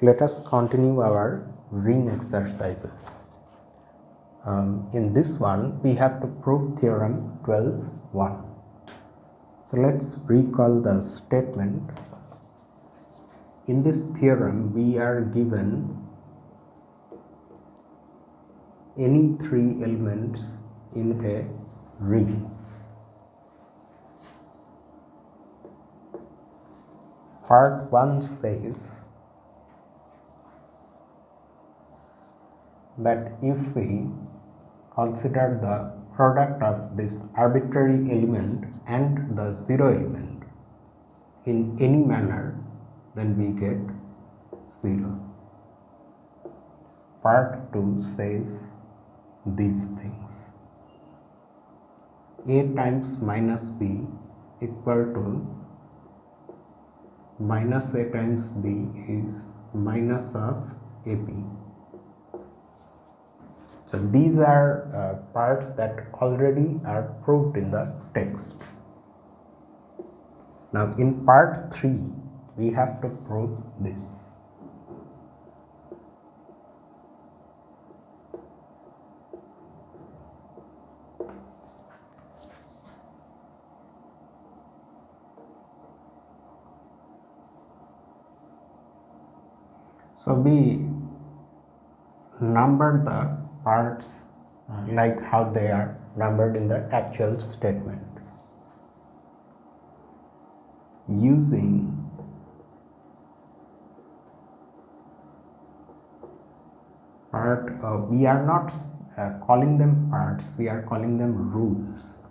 Let us continue our ring exercises. In this one, we have to prove theorem 12.1. So let's recall the statement. In this theorem, we are given any three elements in a ring. Part 1 says that if we consider the product of this arbitrary element and the zero element in any manner, then we get 0. Part 2 says these things. A times minus b equal to minus a times b is minus of ab. So these are parts that already are proved in the text. Now in part 3 we have to prove this. So we number the parts like how they are numbered in the actual statement. Using part, we are not calling them parts, we are calling them rules.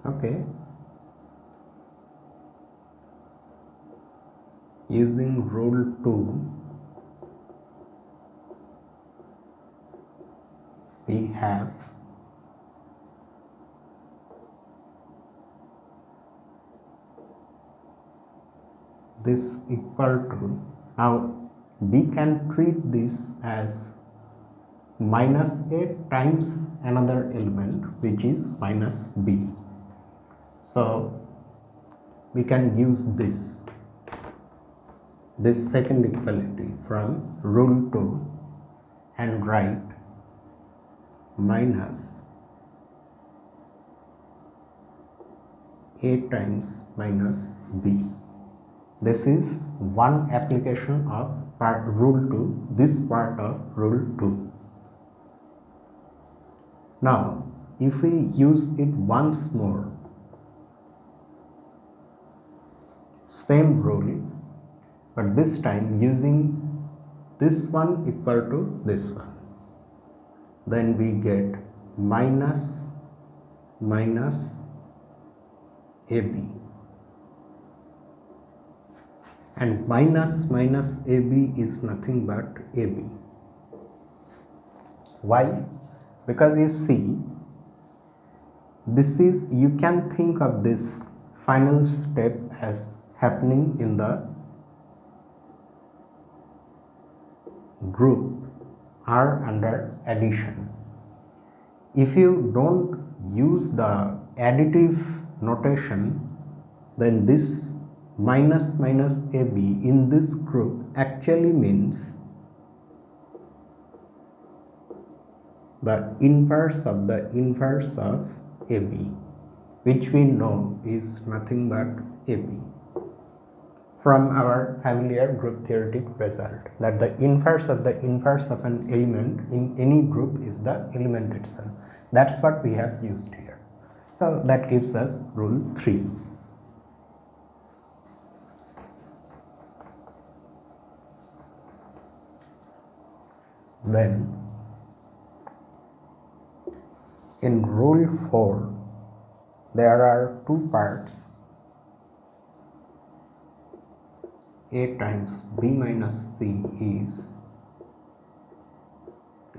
Okay. Using rule 2, we have this equal to, now we can treat this as minus a times another element which is minus b. So we can use this second equality from rule 2 and write minus a times minus b. This is one application of rule 2, this part of rule 2. Now if we use it once more, same rule, but this time using this one equal to this one, then we get minus ab, and minus ab is nothing but ab. Why? Because you see, this is, you can think of this final step as happening in the group R under addition. If you don't use the additive notation, then this minus ab in this group actually means the inverse of the inverse of ab, which we know is nothing but ab from our familiar group theoretic result, that the inverse of an element in any group is the element itself. That's what we have used here. So that gives us rule 3. Then in rule 4 there are two parts, a times b minus c is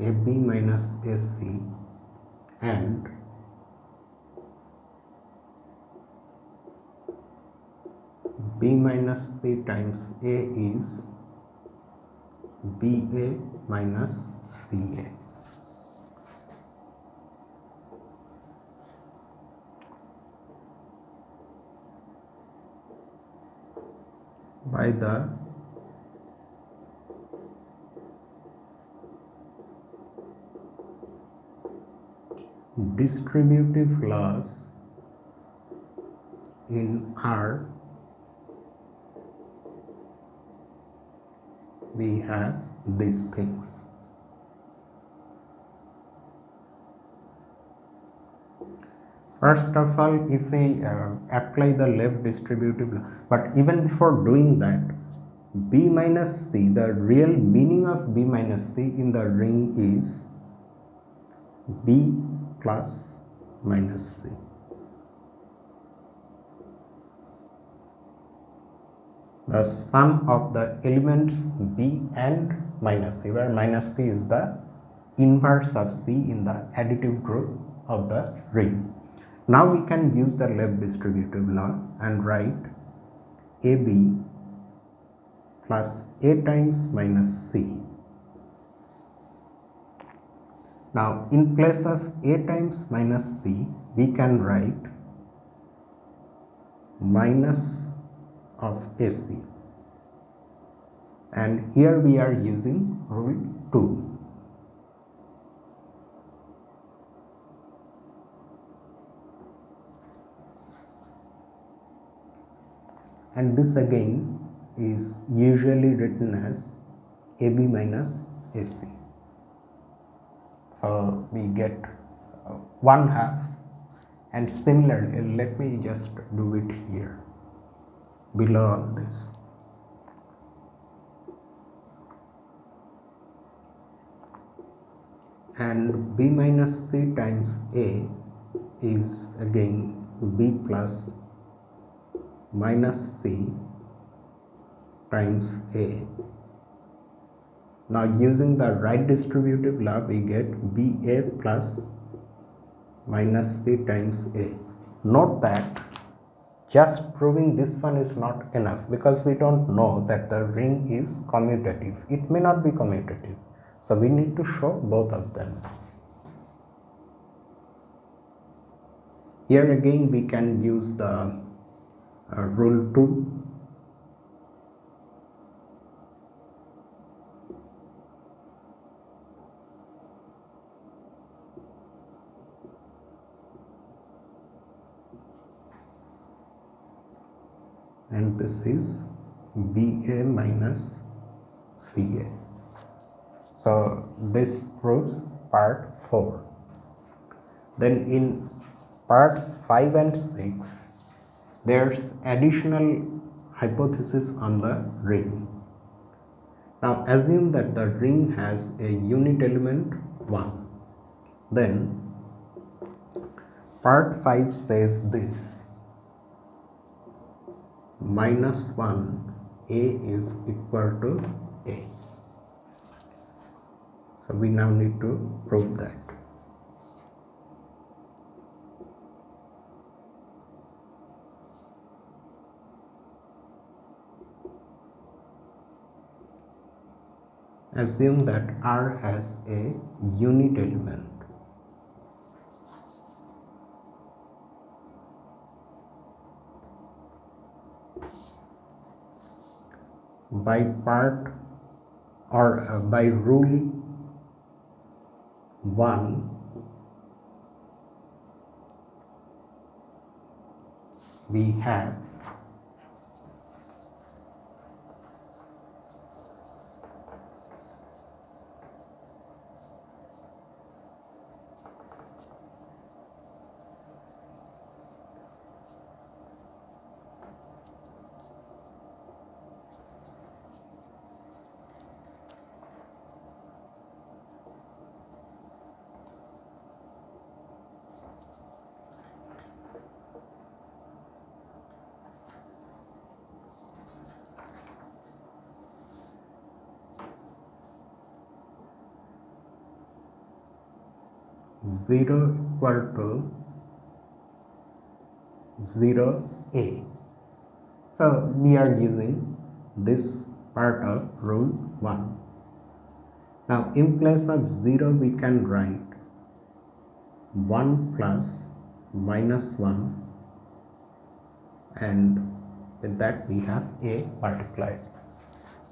ab minus ac, and b minus c times a is ba minus ca. By the distributive laws in R, we have these things. First of all, if we apply the left distributive law, but even before doing that, B minus C, the real meaning of B minus C in the ring is B plus minus C. The sum of the elements B and minus C, where minus C is the inverse of C in the additive group of the ring. Now we can use the left distributive law and write AB plus A times minus C. Now in place of A times minus C, we can write minus of AC, and here we are using rule 2. And this again is usually written as AB minus AC. So we get 1/2, and similarly, let me just do it here below all this. And B minus C times A is again B plus minus C times A. Now using the right distributive law, we get BA plus minus C times A. Note that just proving this one is not enough, because we don't know that the ring is commutative. It may not be commutative, so we need to show both of them. Here again we can use the rule 2. And this is BA minus CA. So this proves part 4. Then in parts 5 and 6, there's additional hypothesis on the ring. Now assume that the ring has a unit element 1. Then part 5 says this: minus 1 A is equal to A. So we now need to prove that. Assume that R has a unit element. By part or by rule 1, we have zero equal to 0A. So we are using this part of rule 1. Now in place of 0 we can write 1 plus minus 1, and with that we have A multiplied.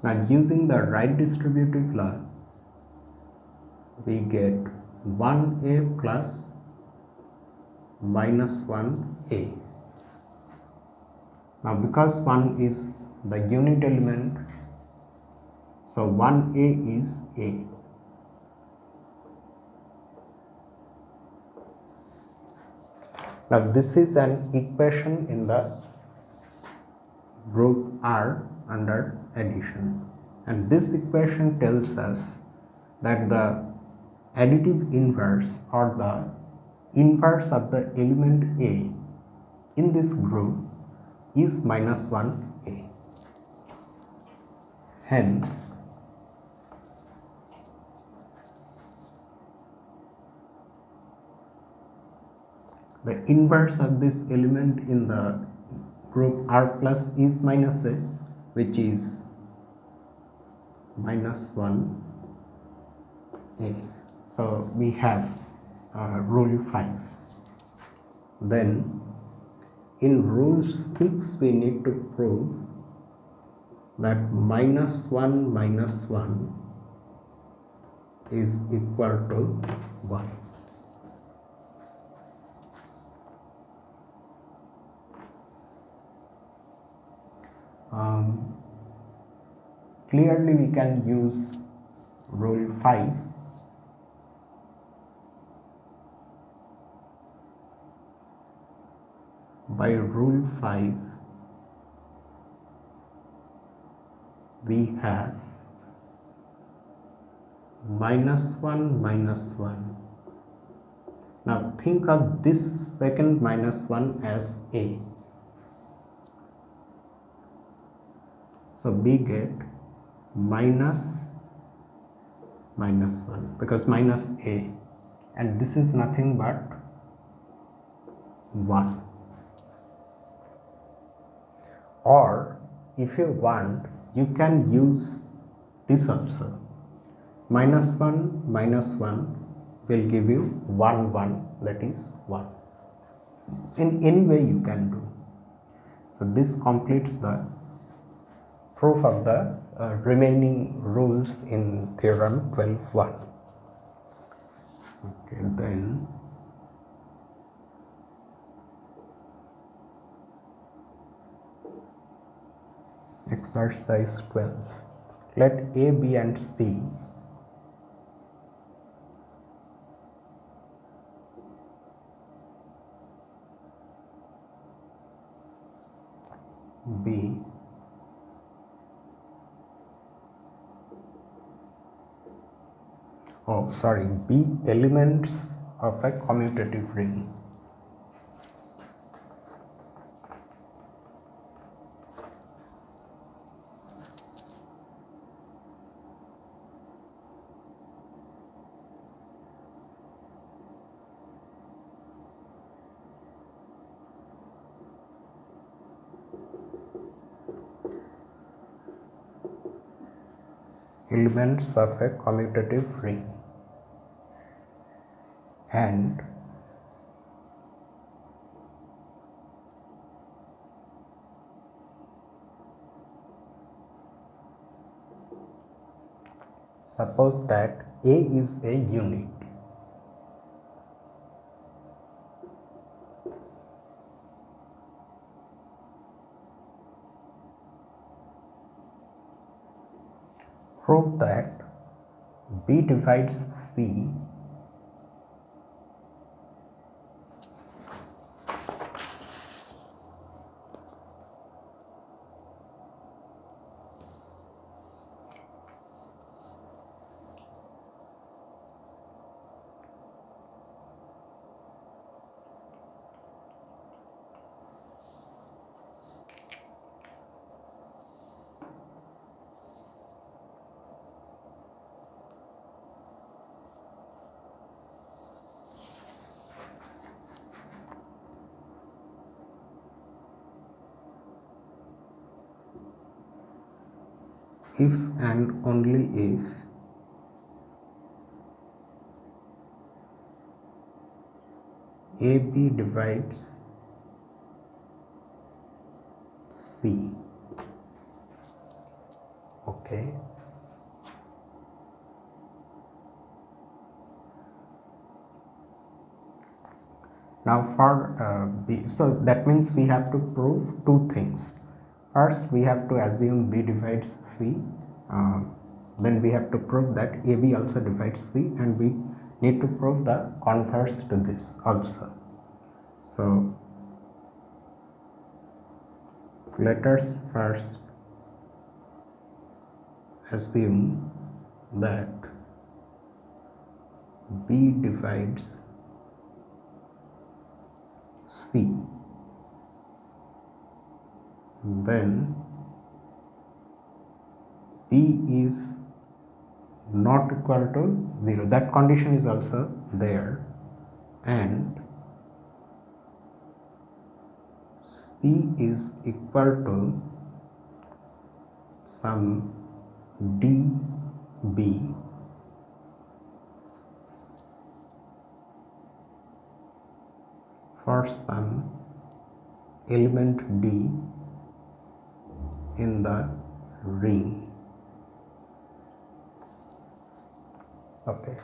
Now using the right distributive law, we get 1A plus minus 1a. Now because 1 is the unit element, so 1a is a. Now this is an equation in the group R under addition, and this equation tells us that the additive inverse or the inverse of the element A in this group is minus 1a. Hence, the inverse of this element in the group R plus is minus a, which is minus 1a. So we have rule 5. Then in rule 6 we need to prove that minus 1 is equal to 1. Clearly we can use rule 5 by rule 5 we have minus 1. Now think of this second minus 1 as a. So we get minus 1 because minus a, and this is nothing but 1. Or if you want, you can use this also. Minus 1 will give you 1, that is 1. In any way you can do. So this completes the proof of the remaining rules in theorem 12.1. Okay, then exercise 12. Let A, B and C be be elements of a commutative ring. Elements of a commutative ring, and suppose that A is a unit. Prove that B divides C if and only if AB divides C. Okay. Now for B, so that means we have to prove two things. First, we have to assume B divides C. Then we have to prove that AB also divides C, and we need to prove the converse to this also. So let us first assume that B divides C. Then B is not equal to 0. That condition is also there, and C is equal to some dB for some element D in the ring. Okay,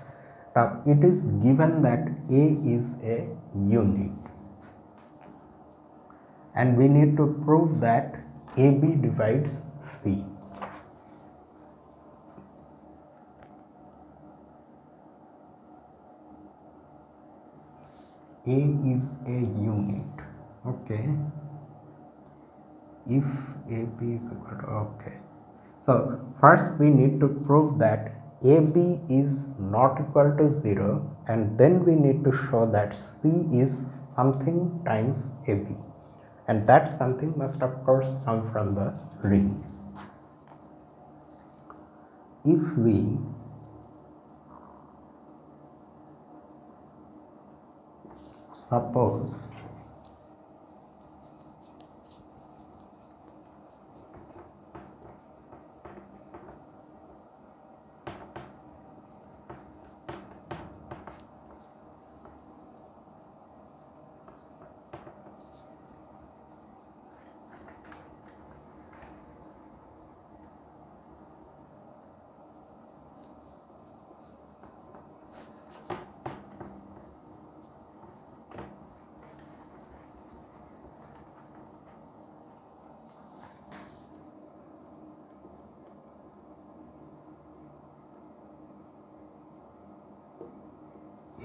now it is given that A is a unit, and we need to prove that AB divides C. A is a unit. Okay, if AB is equal to, okay, so first we need to prove that AB is not equal to 0, and then we need to show that C is something times AB, and that something must of course come from the ring. If we suppose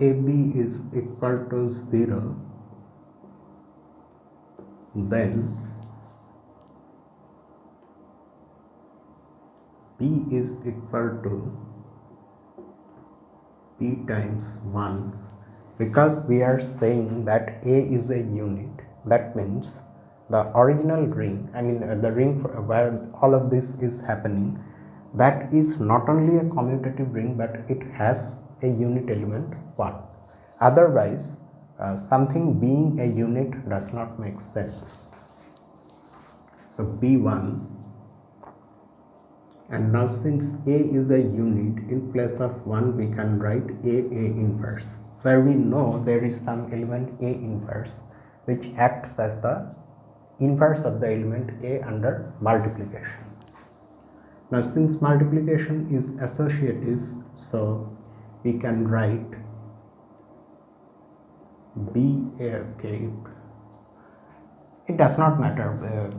AB is equal to 0, then B is equal to P times 1, because we are saying that A is a unit. That means the original ring, the ring where all of this is happening, that is not only a commutative ring, but it has a unit element 1. Otherwise, something being a unit does not make sense. So B1, and now since A is a unit, in place of 1 we can write A inverse, where we know there is some element A inverse which acts as the inverse of the element A under multiplication. Now since multiplication is associative, so we can write B A. Okay, it does not matter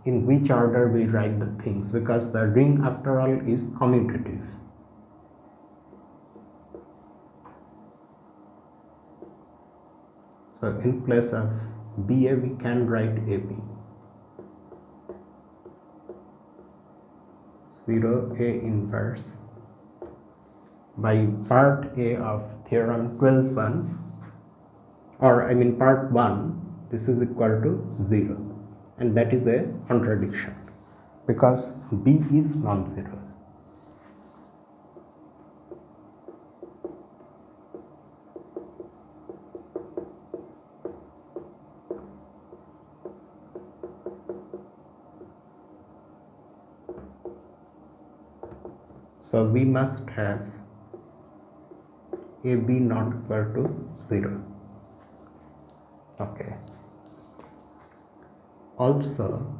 in which order we write the things, because the ring after all is commutative. So in place of BA we can write AB. 0 A inverse by part A of theorem 12.1, or part 1, this is equal to 0, and that is a contradiction because B is non-zero. So we must have AB not equal to 0. Okay. Also,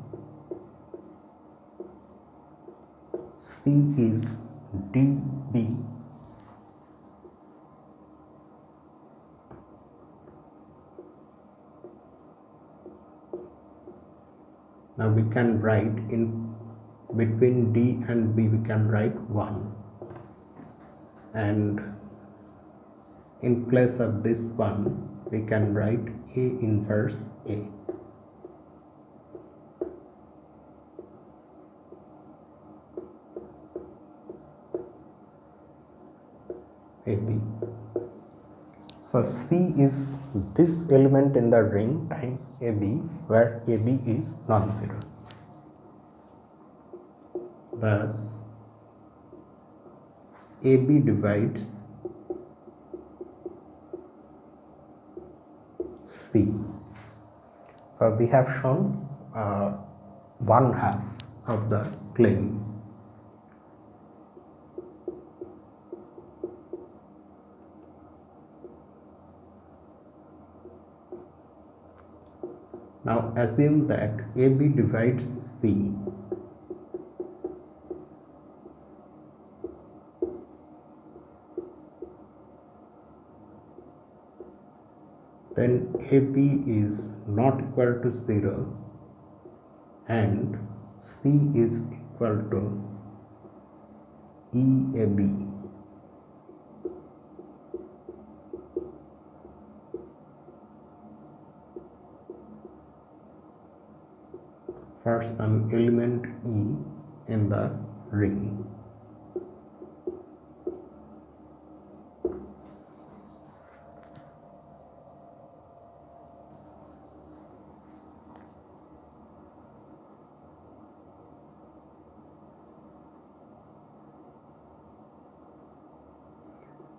C is dB Now we can write in between D and B we can write 1, and in place of this 1 we can write A inverse A. AB. So C is this element in the ring times AB, where AB is non-zero. Thus AB divides C. So we have shown 1/2 of the claim. Now assume that AB divides C. Then AB is not equal to 0 and C is equal to EAB. For some element E in the ring.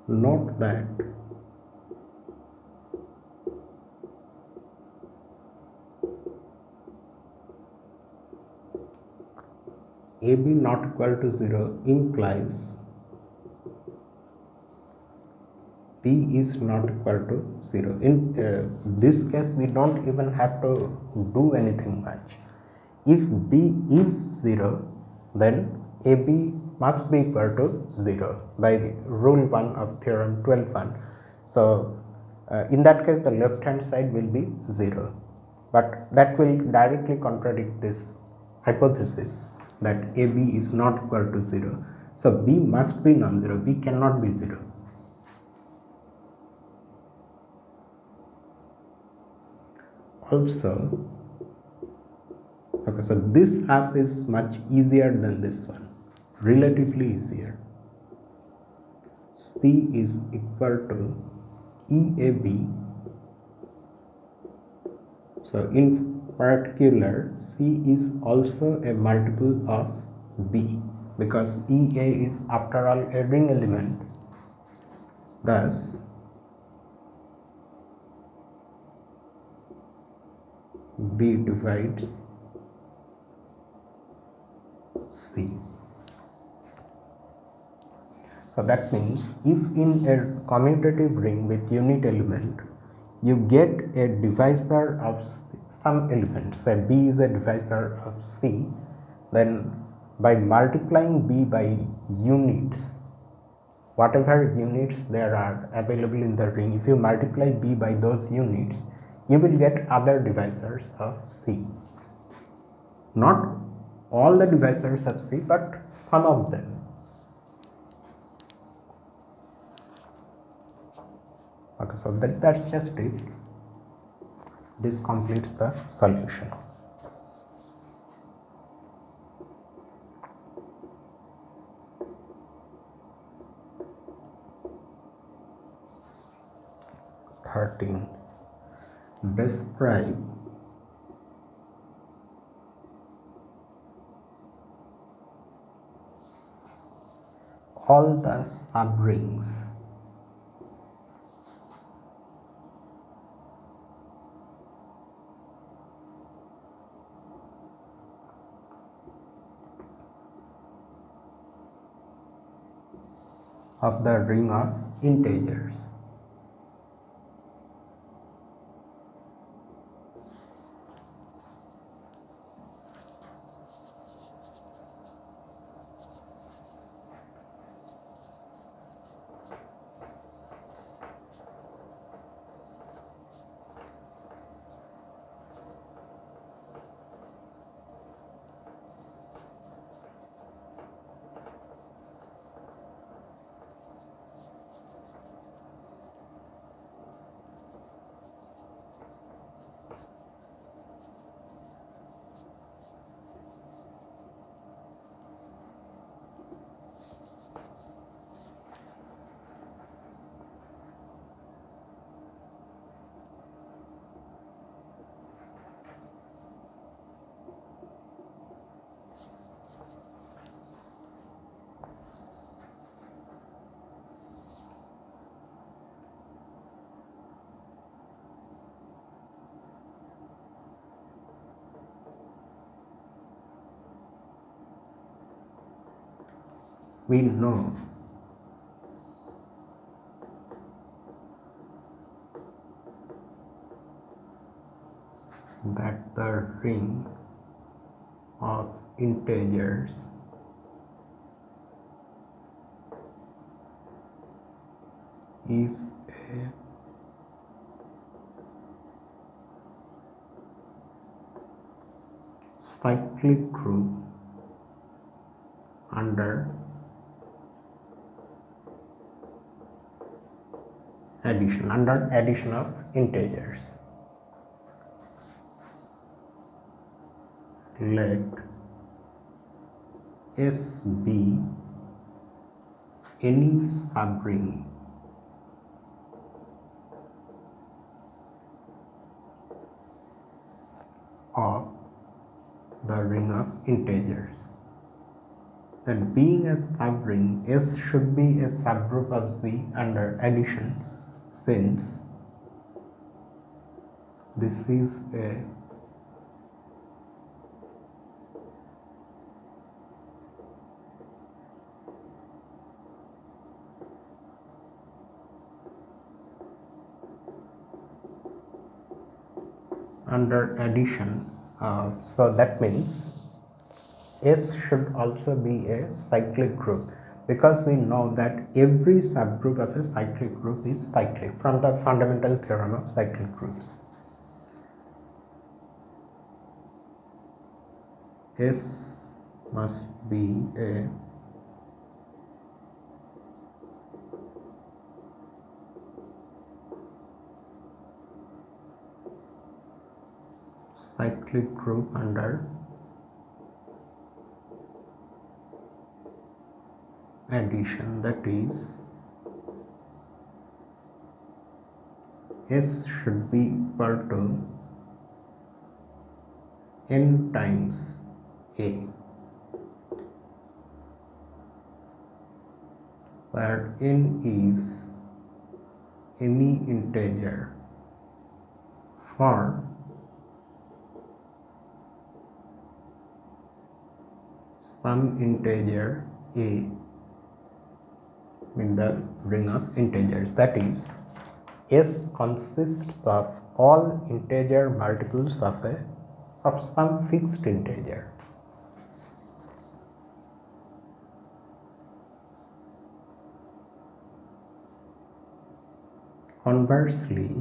Note that AB not equal to 0 implies B is not equal to 0. In this case we don't even have to do anything much. If B is 0, then AB must be equal to 0 by the rule 1 of theorem 12.1. So in that case the left hand side will be 0, but that will directly contradict this hypothesis that AB is not equal to 0. So B must be non-zero, B cannot be 0. Also, okay, so this half is much easier than this one, relatively easier. C is equal to EAB. So in particular, C is also a multiple of B because EA is after all a ring element. Thus, B divides C. So that means if in a commutative ring with unit element you get a divisor of some element, say B is a divisor of C, then by multiplying B by units, whatever units there are available in the ring, if you multiply B by those units, you will get other divisors of C. Not all the divisors of C, but some of them. Okay, so that's just it. This completes the solution. Describe all the subrings of the ring of integers. we know that the ring of integers is a cyclic group under addition of integers. Let S be any subring of the ring of integers. That being a subring, S should be a subgroup of Z under addition, since this is a under addition, so that means S should also be a cyclic group, because we know that every subgroup of a cyclic group is cyclic from the fundamental theorem of cyclic groups. S must be a cyclic group under addition, that is S should be equal to n times A, where n is any integer for some integer A in the ring of integers. That is, S consists of all integer multiples of some fixed integer. Conversely,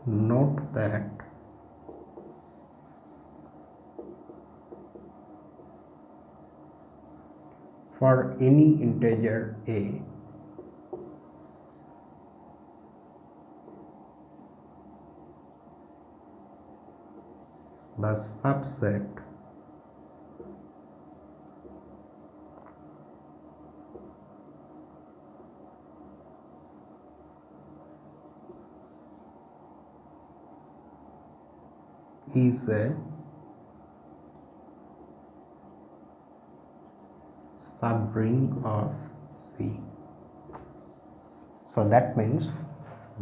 note that for any integer A, the subset is a subring of C. So that means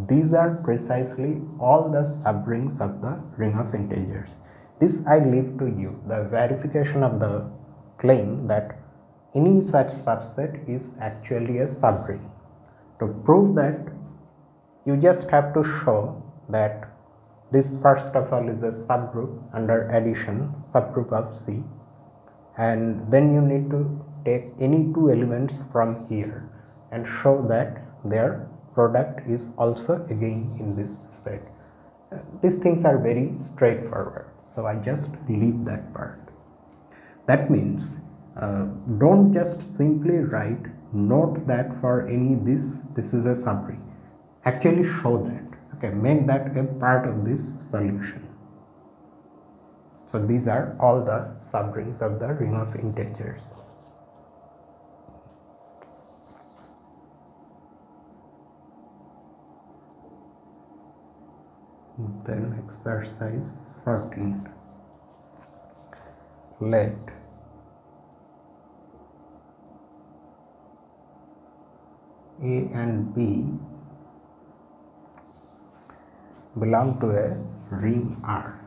these are precisely all the subrings of the ring of integers. This I leave to you, the verification of the claim that any such subset is actually a subring. To prove that, you just have to show that this first of all is a subgroup under addition, subgroup of C, and then you need to take any two elements from here and show that their product is also again in this set. These things are very straightforward, so I just leave that part. That means don't just simply write note that for any this is a subring. Actually show that. Okay, make that a part of this solution. So these are all the subrings of the ring of integers. Then exercise 14. Let A and B belong to a ring R.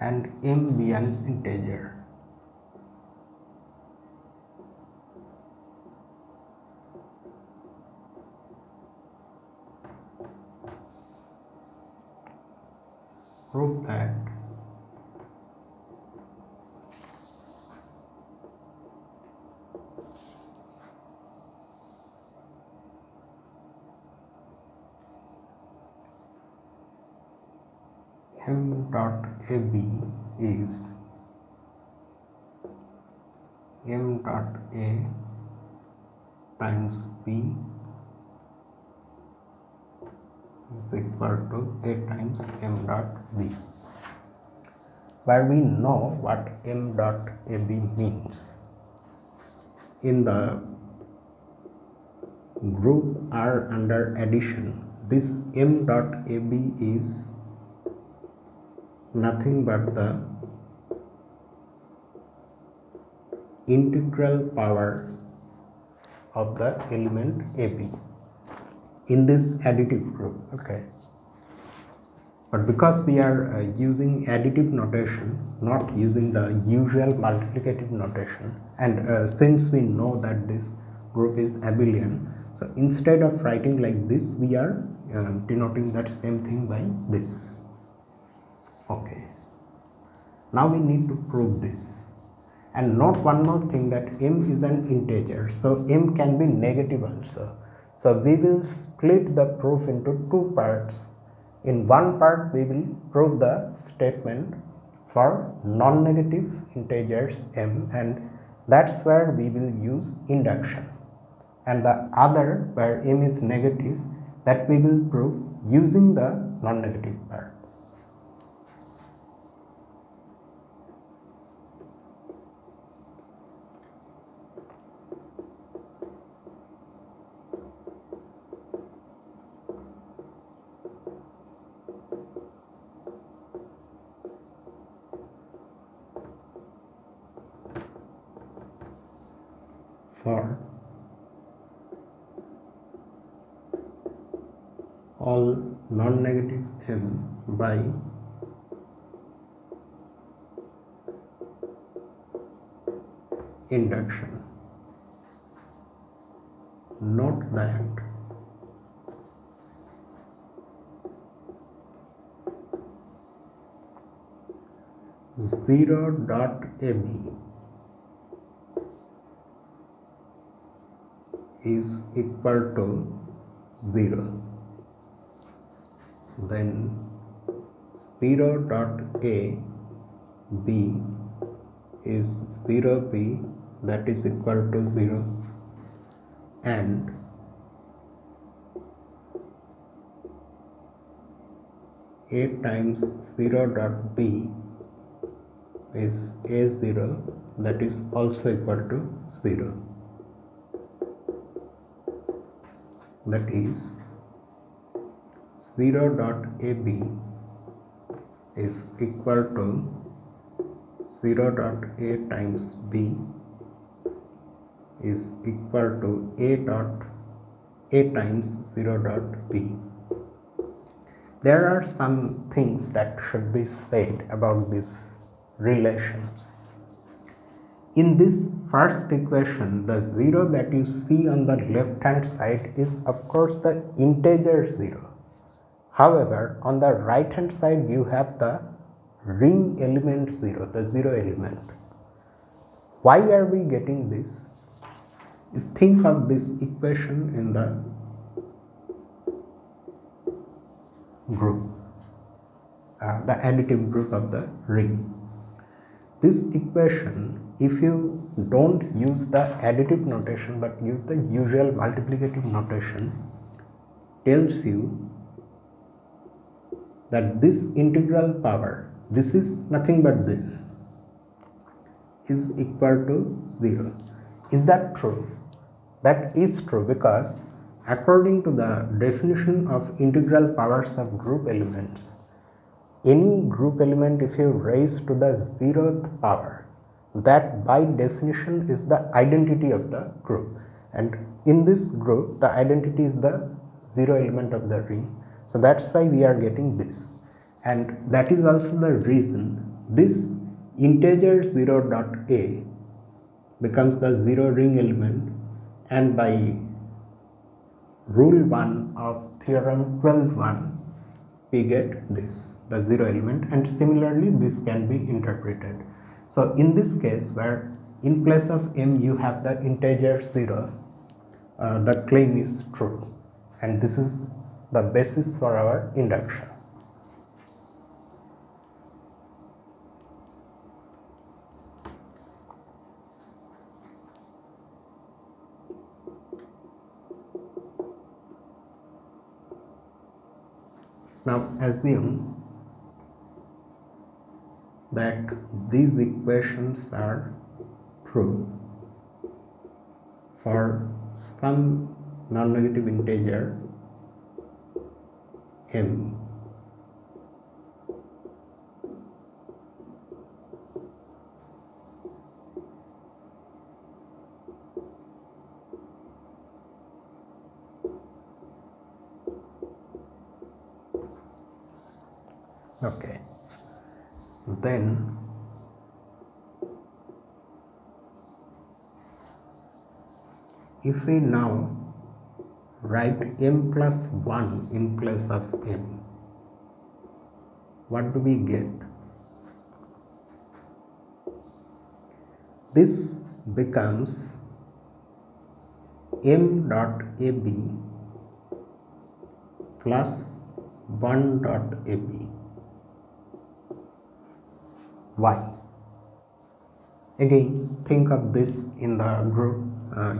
And m be an integer. Prove that m dot ab is m dot a times b is equal to a times m dot b, where we know what m dot ab means. In the group R under addition, this m dot ab is nothing but the integral power of the element AB in this additive group. Okay, but because we are using additive notation, not using the usual multiplicative notation, and since we know that this group is abelian, so instead of writing like this, we are denoting that same thing by this. Okay, now we need to prove this. And note one more thing, that m is an integer, so m can be negative also. So we will split the proof into two parts. In one part we will prove the statement for non-negative integers m, and that's where we will use induction. And the other, where m is negative, that we will prove using the non-negative part. For all non-negative m by induction, note that zero dot ab is equal to 0, then 0 dot a b is 0b, that is equal to 0, and a times 0 dot b is a0, that is also equal to 0. That is 0 dot ab is equal to 0 dot a times b is equal to a times 0 dot b. There are some things that should be said about these relations. In this first equation, the 0 that you see on the left hand side is of course the integer 0. However, on the right hand side you have the ring element 0, the 0 element. Why are we getting this? Think of this equation in the group, the additive group of the ring. This equation, if you don't use the additive notation but use the usual multiplicative notation, tells you that this integral power, this is nothing but this, is equal to 0. Is that true? That is true, because according to the definition of integral powers of group elements, any group element, if you raise to the 0th power, that by definition is the identity of the group, and in this group the identity is the 0 element of the ring. So that's why we are getting this, and that is also the reason this integer 0 dot a becomes the 0 ring element, and by rule 1 of theorem 12.1 we get this, the 0 element, and similarly this can be interpreted. So in this case, where in place of m you have the integer 0, the claim is true, and this is the basis for our induction. Now assume that these equations are true for some non-negative integer m. Okay, then if we now write m plus 1 in place of m, what do we get? This becomes m dot ab plus 1 dot ab. Why? Again, think of this in the group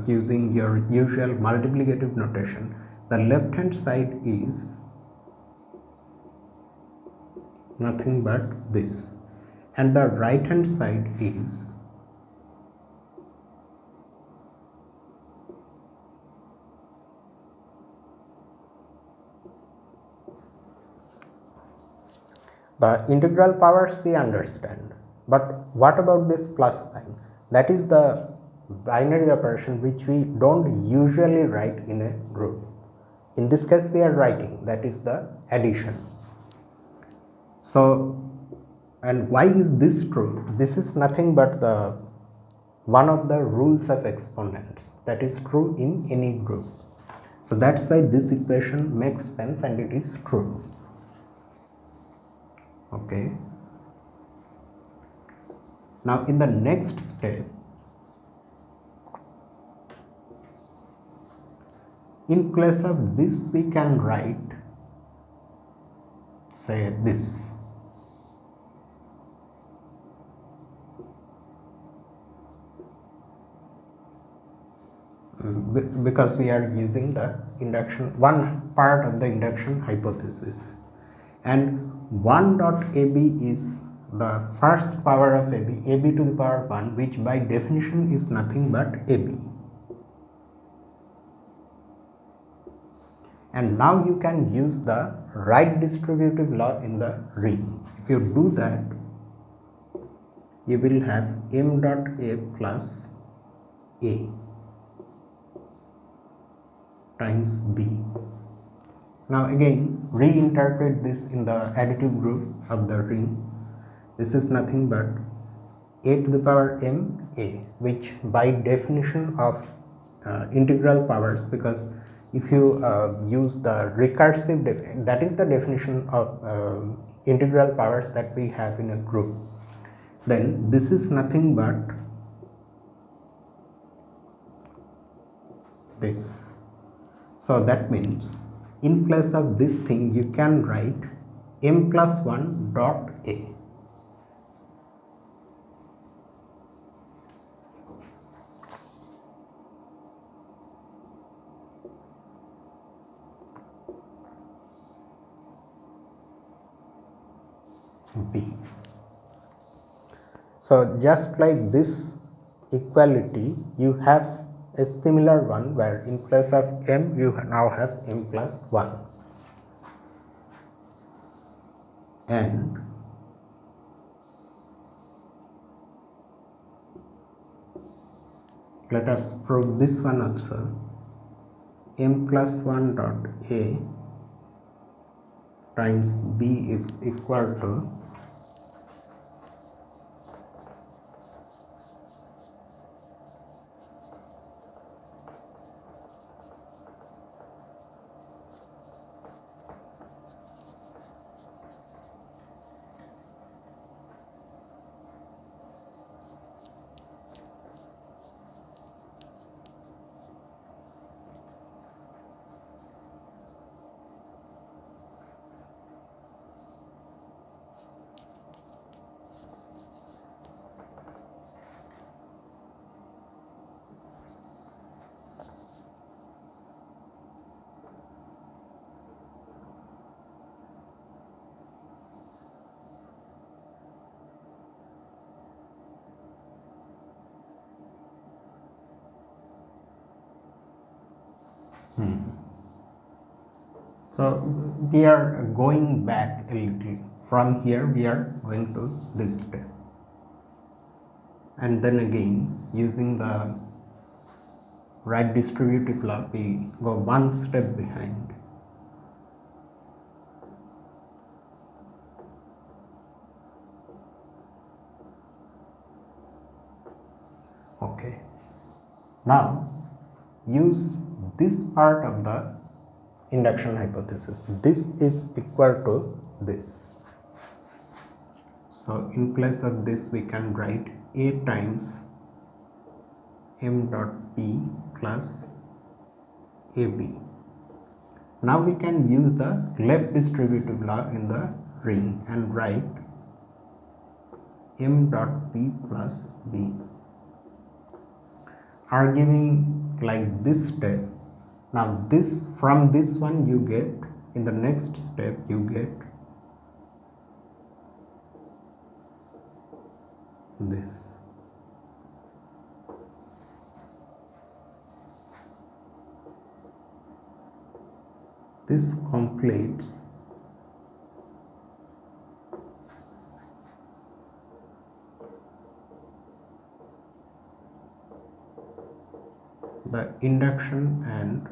using your usual multiplicative notation. The left hand side is nothing but this, and the right hand side is the integral powers we understand, but what about this plus sign? That is the binary operation which we don't usually write in a group. In this case we are writing, that is the addition. So, and why is this true? This is nothing but the one of the rules of exponents that is true in any group. So that's why this equation makes sense and it is true. Okay. Now in the next step, in place of this we can write, say this. Because we are using the induction, one part of the induction hypothesis, and 1 dot ab is the first power of ab to the power 1, which by definition is nothing but ab. And now you can use the right distributive law in the ring. If you do that, you will have m dot a plus a times b. Now again reinterpret this in the additive group of the ring. This is nothing but a to the power m a, which by definition of integral powers, because if you use the recursive that is the definition of integral powers that we have in a group, then this is nothing but this. So that means in place of this thing you can write m plus 1 dot a. B. So just like this equality, you have a similar one where in place of m you now have m plus 1, and let us prove this one also. M plus 1 dot a times b is equal to So we are going back a little. From here we are going to this step, and then again using the right distributive law we go one step behind. Okay, now use this part of the induction hypothesis. This is equal to this. So in place of this we can write a times m dot p plus ab. Now we can use the left distributive law in the ring and write m dot p plus b. Arguing like this step. Now this, from this one you get, in the next step you get this. This completes the induction and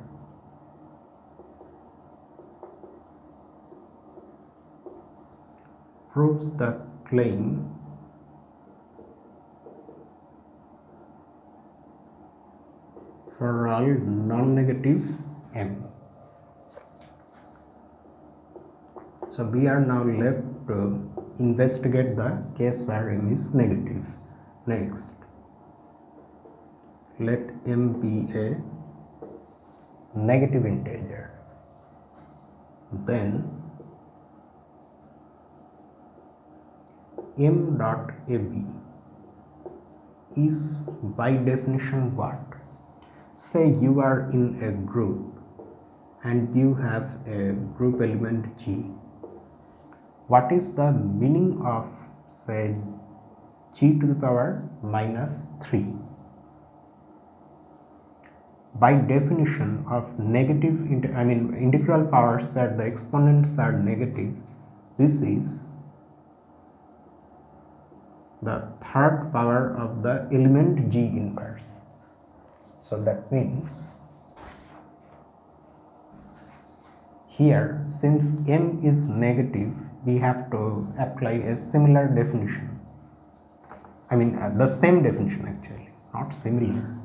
proves the claim for all non-negative m. So we are now left to investigate the case where m is negative. Next, let m be a negative integer. Then m dot ab is by definition what? Say you are in a group and you have a group element G. What is the meaning of, say, G to the power minus 3? By definition of negative, integral powers where the exponents are negative, this is the third power of the element G inverse. So that means here, since m is negative, we have to apply a similar definition. The same definition actually, not similar.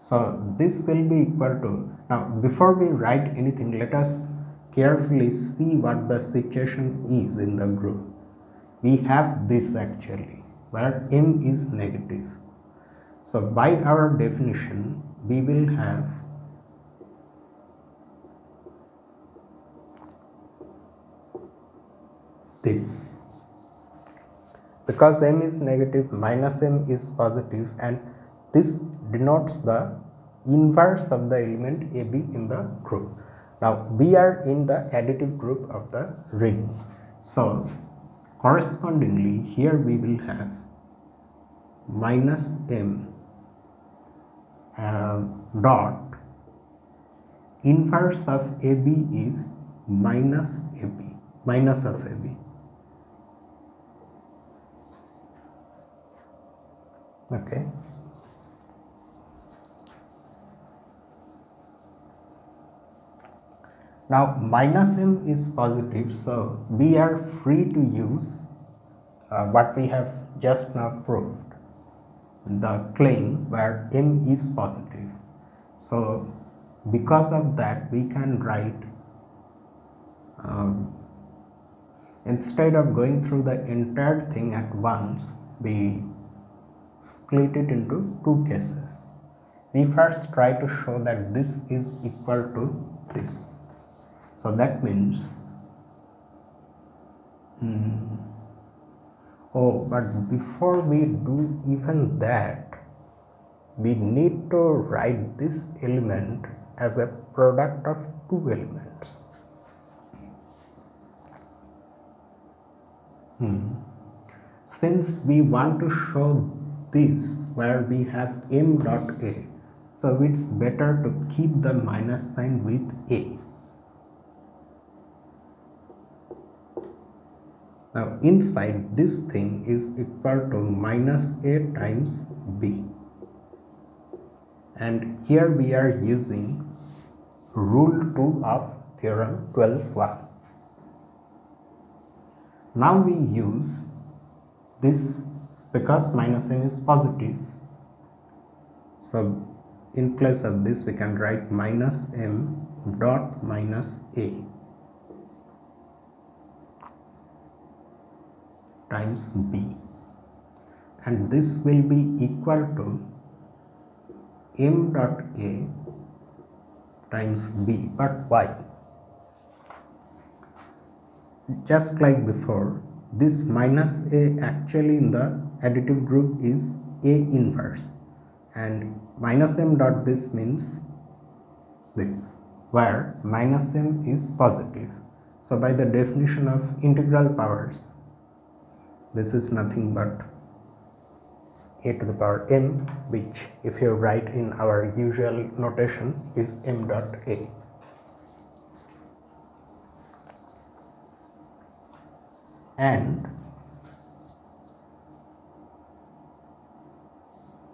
So this will be equal to, now before we write anything, let us carefully see what the situation is in the group. We have this actually, where m is negative. So by our definition, we will have this. Because m is negative, minus m is positive, and this denotes the inverse of the element AB in the group. Now we are in the additive group of the ring, so correspondingly here we will have minus m dot inverse of AB is minus AB, minus of AB. Okay. Now minus m is positive, so we are free to use what we have just now proved, the claim where m is positive. So because of that we can write, instead of going through the entire thing at once, we split it into two cases. We first try to show that this is equal to this. So that means, but before we do even that, we need to write this element as a product of two elements. Since we want to show this where we have m dot a, so it's better to keep the minus sign with a. Now inside this thing is equal to minus a times b, and here we are using rule 2 of theorem 12.1. Now we use this because minus m is positive, so in place of this we can write minus m dot minus a times b, and this will be equal to m dot a times b. But why? Just like before, this minus a actually in the additive group is a inverse, and minus m dot this means this, where minus m is positive. So by the definition of integral powers, this is nothing but a to the power m, which if you write in our usual notation is m dot a. And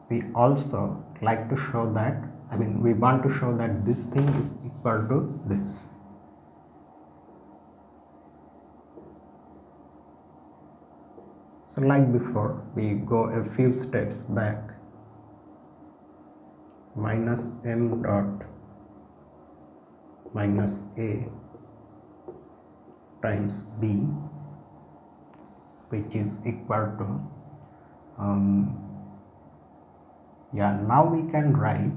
we also like to show that, we want to show that this thing is equal to this. So like before, we go a few steps back. Minus m dot minus a times b, which is equal to, now we can write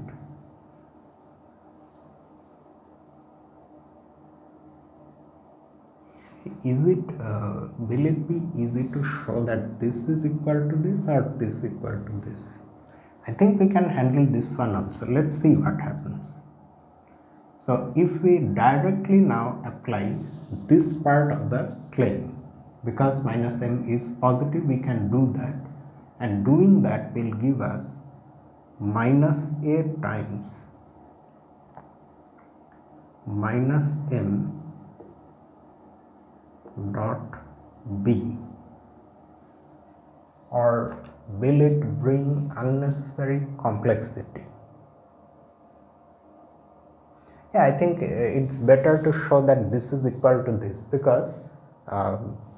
will it be easy to show that this is equal to this or this equal to this? I think we can handle this one also. Let's see what happens. So if we directly now apply this part of the claim, because minus m is positive, we can do that, and doing that will give us minus a times minus m dot b, or will it bring unnecessary complexity? Yeah, I think it's better to show that this is equal to this, because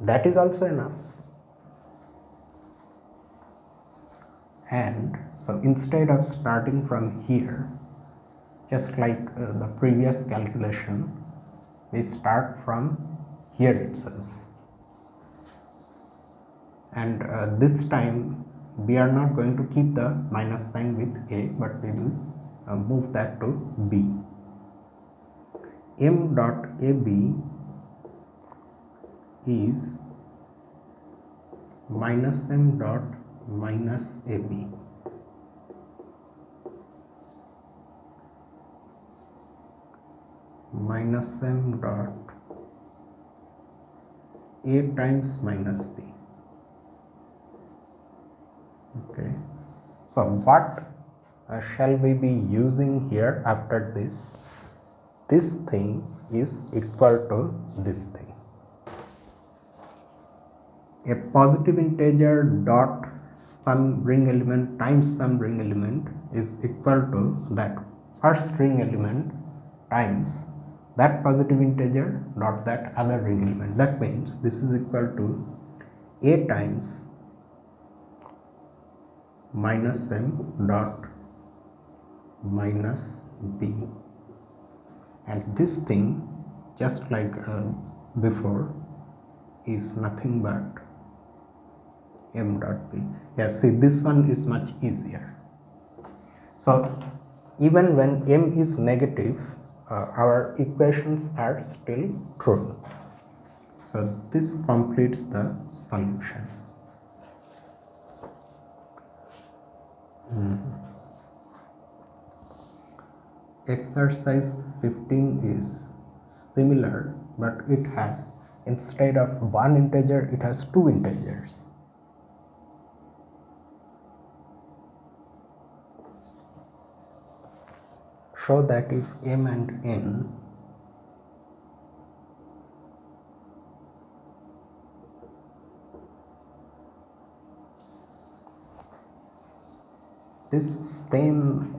that is also enough. And so instead of starting from here, just like the previous calculation, we start from here itself, and this time we are not going to keep the minus sign with a, but we will move that to B. M dot AB is minus M dot minus AB. Minus M dot A times minus B. Okay, so what shall we be using here after this? This thing is equal to this thing. A positive integer dot some ring element times some ring element is equal to that first ring element times that positive integer dot that other ring element. That means this is equal to A times minus M dot minus B, and this thing, just like before, is nothing but M dot B. Yes, see, this one is much easier. So even when M is negative, our equations are still true. So this completes the solution. Exercise 15 is similar, but it has, instead of one integer, it has two integers. Show that if M and N this same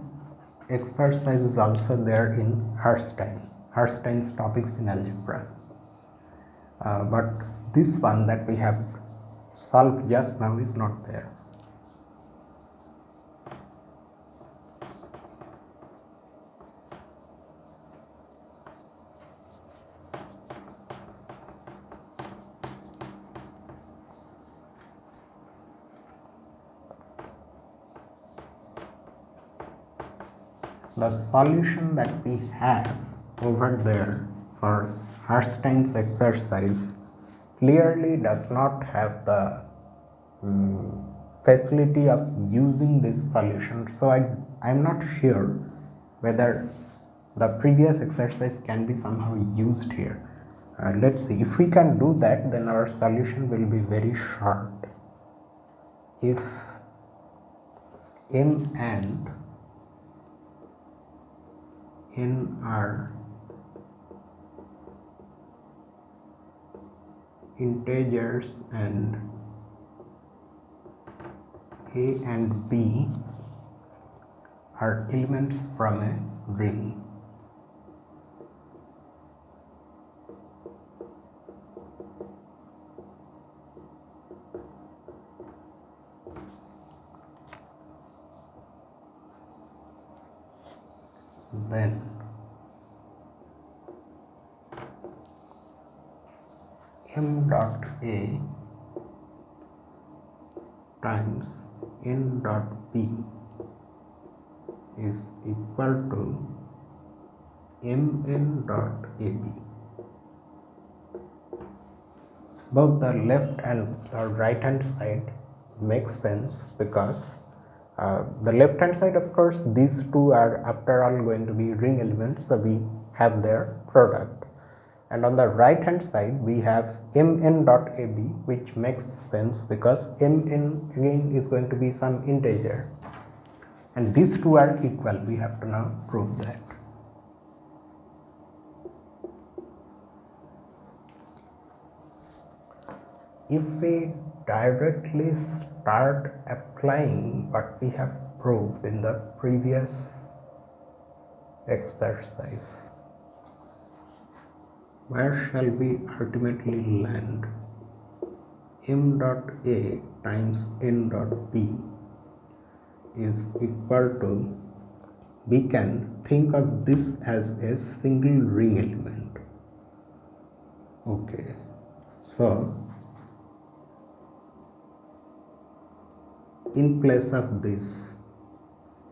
exercise is also there in Herstein's topics in algebra, but this one that we have solved just now is not there. The solution that we have over there for Herstein's exercise clearly does not have the facility of using this solution. So I am not sure whether the previous exercise can be somehow used here. Let's see. If we can do that, then our solution will be very short. If M and N are integers and A and B are elements from a ring, then M dot A times N dot B is equal to Mn dot AB. Both the left and the right hand side makes sense, because the left hand side, of course, these two are after all going to be ring elements, so we have their product, and on the right hand side we have Mn dot AB, which makes sense because Mn again is going to be some integer, and these two are equal. We have to now prove that. If we directly start applying what we have proved in the previous exercise, where shall we ultimately land? M dot A times N dot B is equal to, we can think of this as a single ring element. Okay, so in place of this,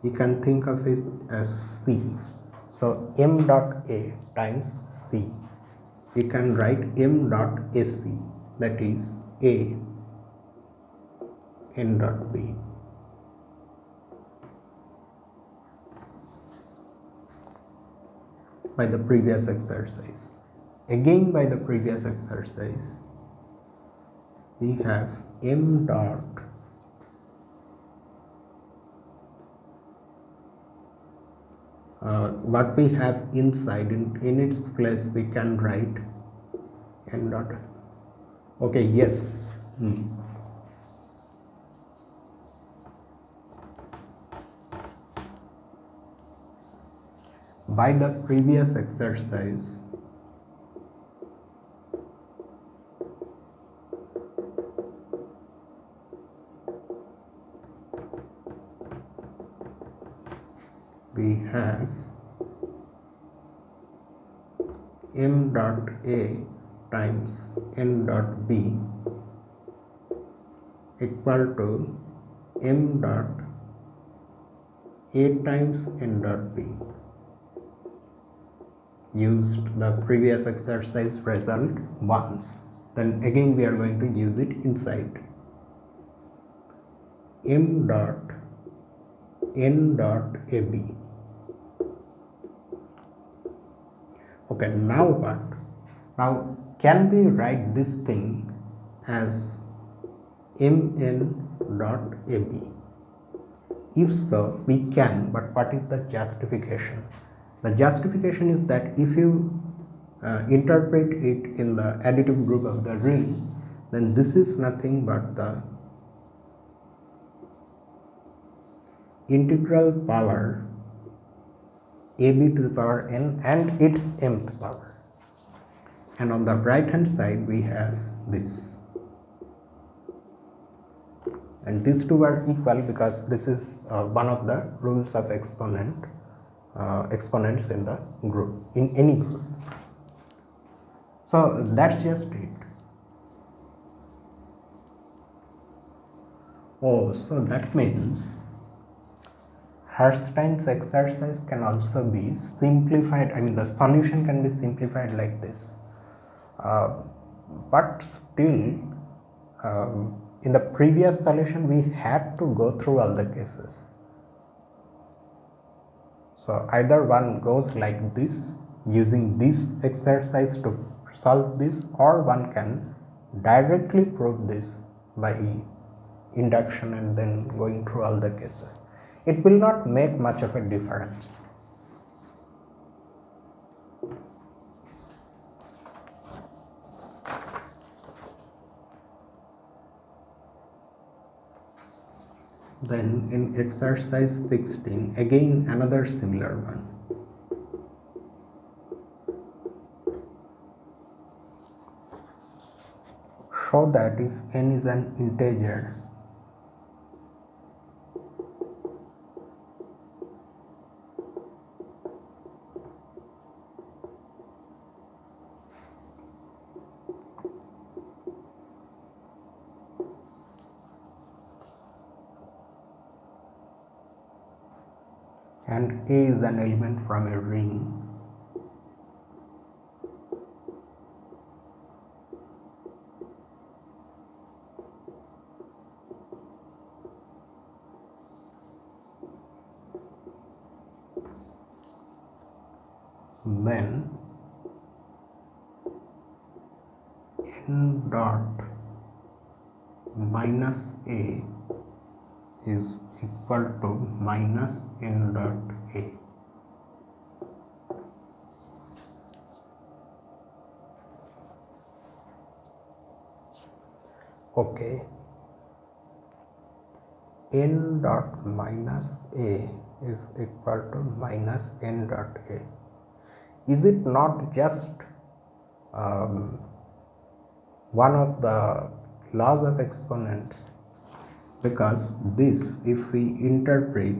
you can think of it as C. So m dot A times C. You can write m dot AC, that is A n dot B. By the previous exercise. Again by the previous exercise, we have m dot what we have inside, in its place we can write n dot. Okay, yes. By the previous exercise, we have m dot A times n dot B equal to m dot A times n dot B. Used the previous exercise result once, then again we are going to use it inside. M dot n dot AB. Okay, now what? Now can we write this thing as mn dot AB? If so, we can, but what is the justification? The justification is that if you interpret it in the additive group of the ring, then this is nothing but the integral power AB to the power n and its mth power. And on the right hand side we have this. And these two are equal because this is one of the rules of exponents in the group, in any group. So that's just it. Oh, so that means Herstein's exercise can also be simplified. I mean, the solution can be simplified like this. But still, in the previous solution, we had to go through all the cases. So either one goes like this, using this exercise to solve this, or one can directly prove this by induction and then going through all the cases. It will not make much of a difference. Then in exercise 16, again another similar one. Show that if n is an integer, and A is an element from a ring, then n dot minus A is equal to minus n dot A. Okay, n dot minus A is equal to minus n dot A. Is it not just one of the laws of exponents? Because this, if we interpret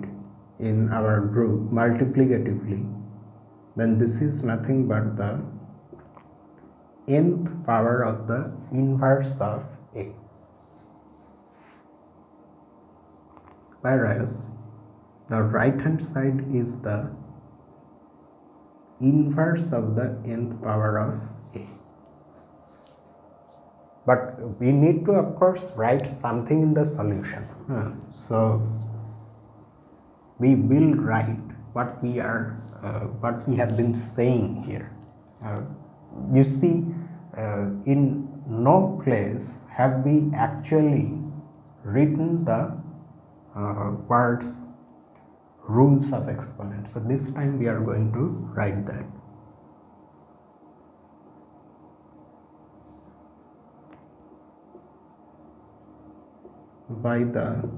in our group multiplicatively, then this is nothing but the nth power of the inverse of A. Whereas The right hand side is the inverse of the nth power of a. But we need to, of course, write something in the solution. So we will write what we have been saying here. You see, in no place have we actually written the words rules of exponents. So this time we are going to write that. By the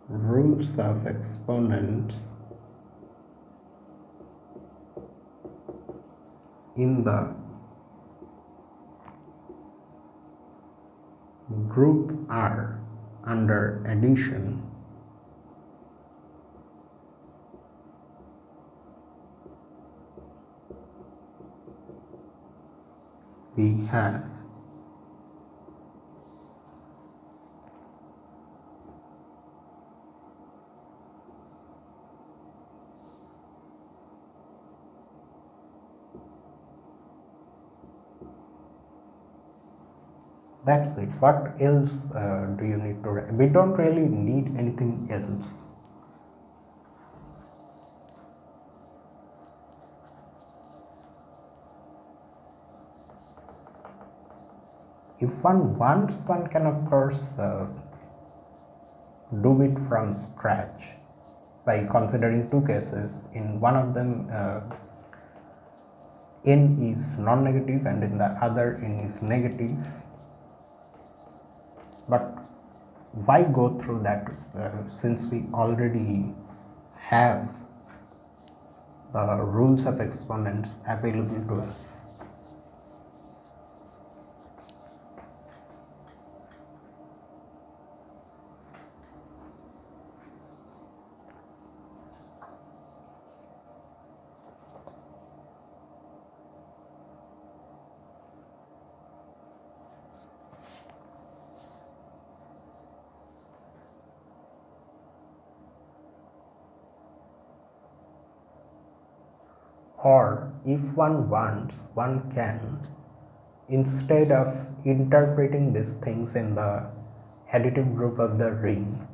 rules of exponents in the group R under addition, we have that's it. What else do you need to write? We don't really need anything else. If one wants, one can of course do it from scratch by considering two cases. In one of them n is non-negative and in the other n is negative. But why go through that since we already have the rules of exponents available to us? Or if one wants, one can, instead of interpreting these things in the additive group of the ring,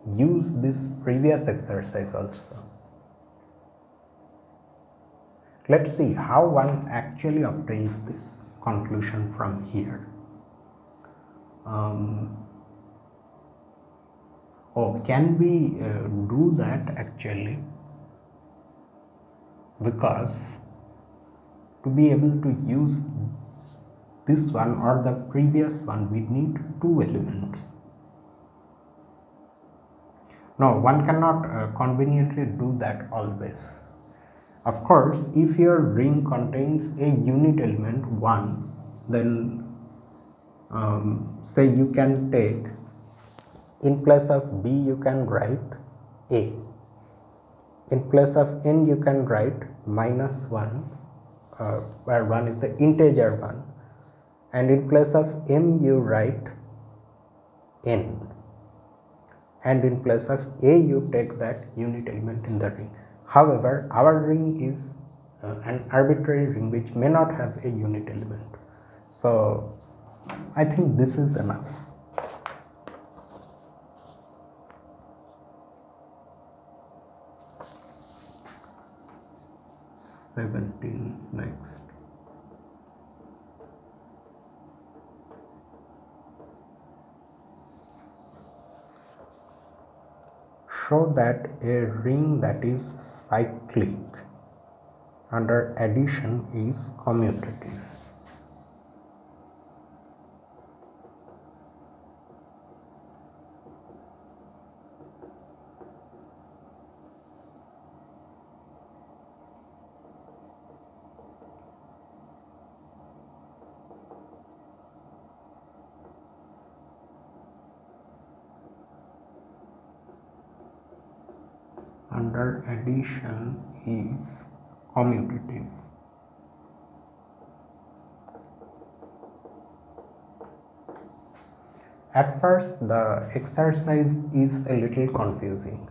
use this previous exercise also. Let's see how one actually obtains this conclusion from here. Can we do that actually? Because to be able to use this one or the previous one, we need two elements. No, one cannot conveniently do that always. Of course, if your ring contains a unit element 1, then say you can take, in place of b you can write a, in place of n you can write -1, where 1 is the integer 1, and in place of m you write n, and in place of a you take that unit element in the ring. However, our ring is an arbitrary ring which may not have a unit element. So I think this is enough. Next. Show that a ring that is cyclic under addition is commutative. Under addition is commutative. at first the exercise is a little confusing.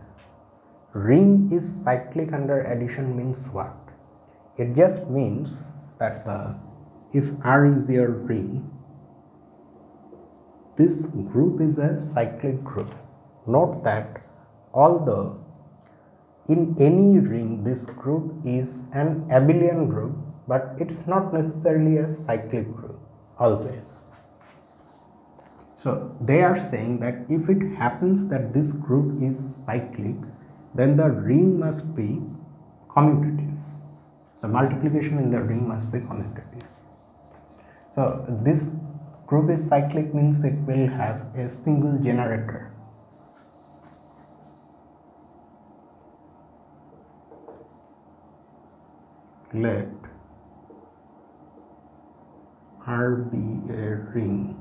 Ring is cyclic under addition means what? It just means that if R is your ring, this group is a cyclic group. Note that although in any ring this group is an abelian group, but it's not necessarily a cyclic group always. So they are saying that if it happens that this group is cyclic, then the ring must be commutative. The multiplication in the ring must be commutative. So this group is cyclic means it will have a single generator. Let R be a ring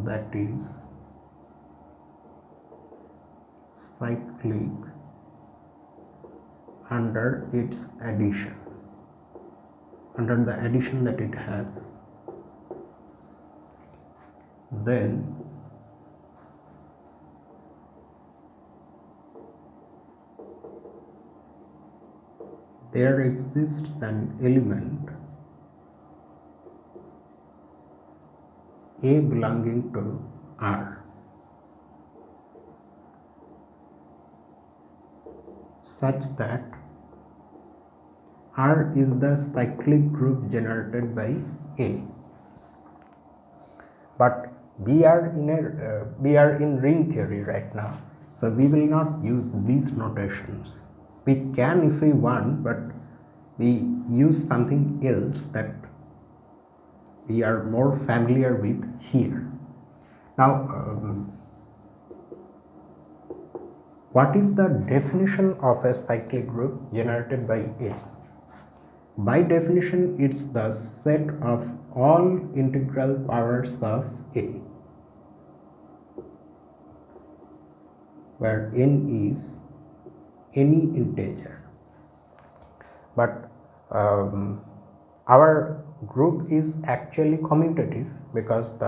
that is cyclic under its addition, under the addition that it has, then there exists an element A belonging to R such that R is the cyclic group generated by A. But we are in ring theory right now, so we will not use these notations. We can if we want, but we use something else that we are more familiar with here. Now, what is the definition of a cyclic group generated by A? By definition, it's the set of all integral powers of A, where n is any integer. But our group is actually commutative because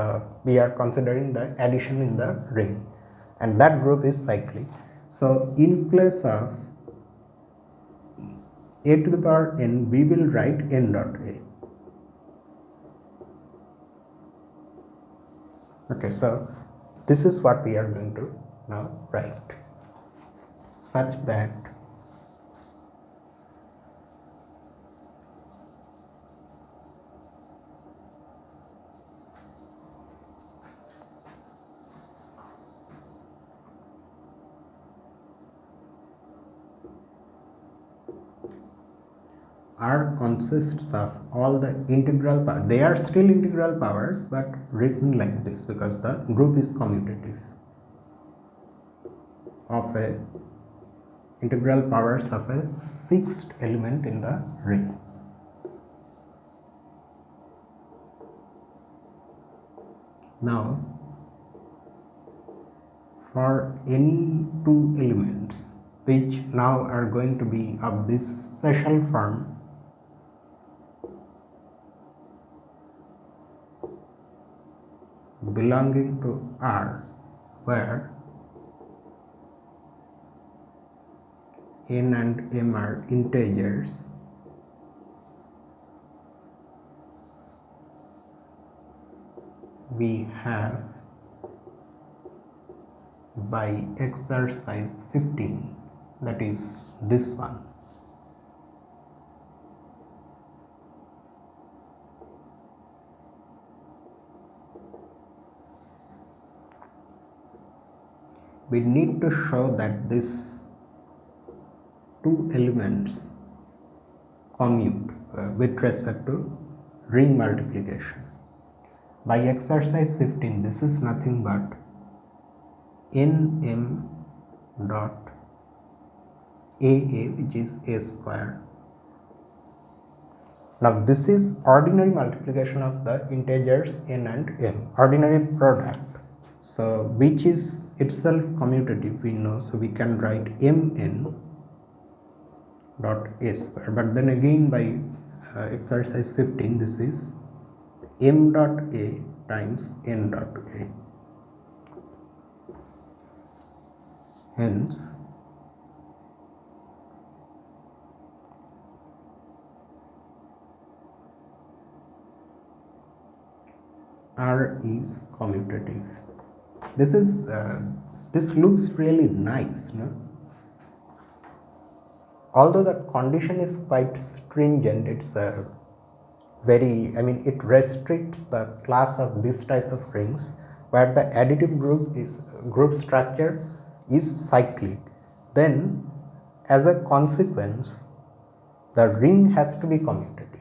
we are considering the addition in the ring, and that group is cyclic. So in place of a to the power n, we will write n dot a. Okay, so this is what we are going to now write, such that R consists of all the integral powers. They are still integral powers, but written like this because the group is commutative of a integral powers of a fixed element in the ring. Now, for any two elements which now are going to be of this special form, belonging to R, where n and m are integers, we have by exercise 15, that is this one. We need to show that these two elements commute with respect to ring multiplication. By exercise 15, this is nothing but nm dot AA, which is a square. Now this is ordinary multiplication of the integers n and m, ordinary product. So which is itself commutative, we know, so we can write mn dot a square. But then again by exercise 15, this is m dot a times n dot a. Hence, R is commutative. This looks really nice, no? Although the condition is quite stringent, it's it restricts the class of this type of rings where the additive group structure is cyclic. Then, as a consequence, the ring has to be commutative.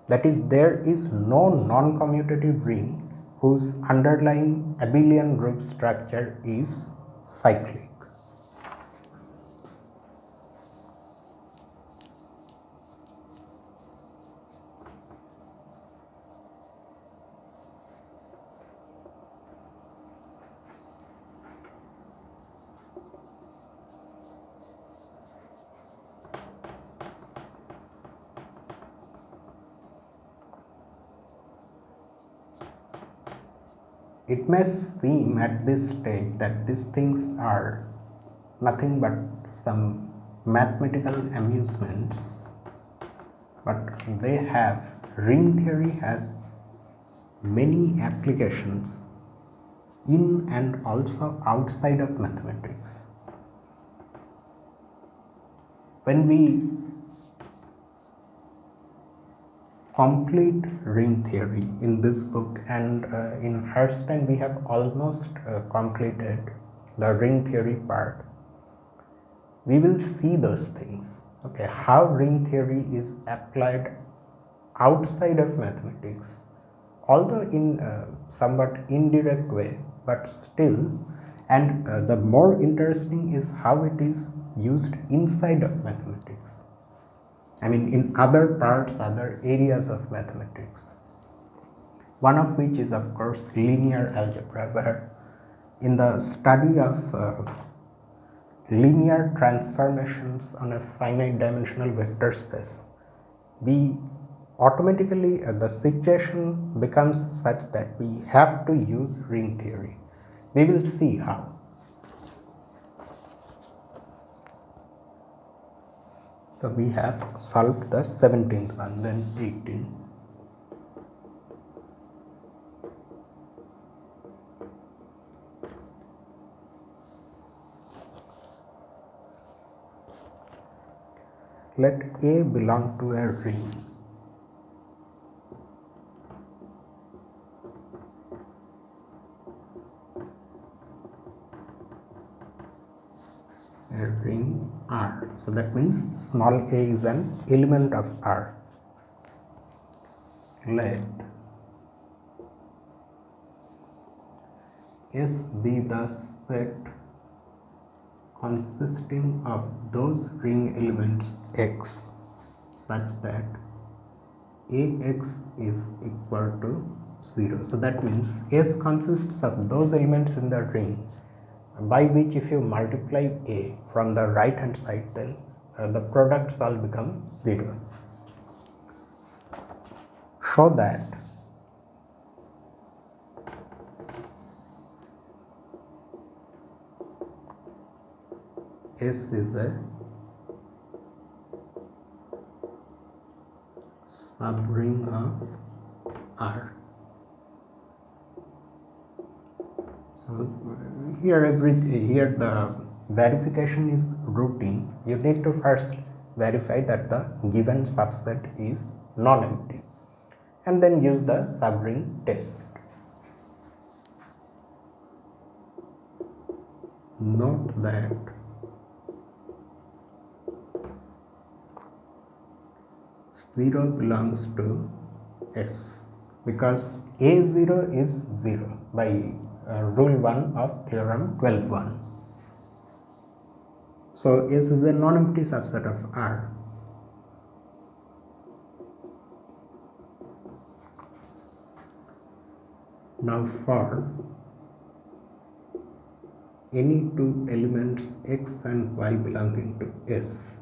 That is, there is no non-commutative ring whose underlying abelian group structure is cyclic. It may seem at this stage that these things are nothing but some mathematical amusements, but ring theory has many applications in and also outside of mathematics. When we complete ring theory in this book, and in first time we have almost completed the ring theory part, we will see those things, okay, how ring theory is applied outside of mathematics, although in a somewhat indirect way, but still, and the more interesting is how it is used inside of mathematics. In other parts, other areas of mathematics. One of which is, of course, linear algebra, where in the study of linear transformations on a finite dimensional vector space, we automatically, the situation becomes such that we have to use ring theory. We will see how. So we have solved the 17th one, then 18. Let A belong to a ring. A ring R. So that means small a is an element of R. Let S be the set consisting of those ring elements X such that Ax is equal to 0. So that means S consists of those elements in the ring by which if you multiply A from the right hand side, then the products all become 0. Show that S is a subring of R. So here the verification is routine. You need to first verify that the given subset is non-empty, and then use the subring test. Note that zero belongs to S because A0 is 0 by rule 1 of theorem 12.1. So S is a non-empty subset of R. Now for any two elements X and Y belonging to S,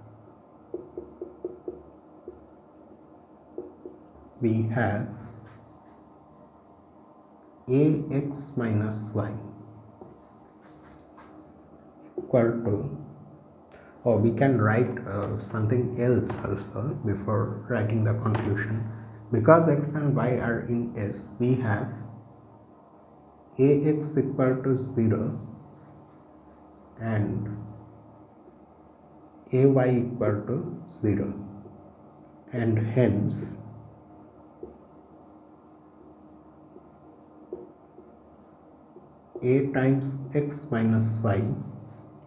we have ax minus y equal to, or we can write something else also before writing the conclusion. Because x and y are in S, we have ax equal to 0 and ay equal to 0, and hence a times x minus y,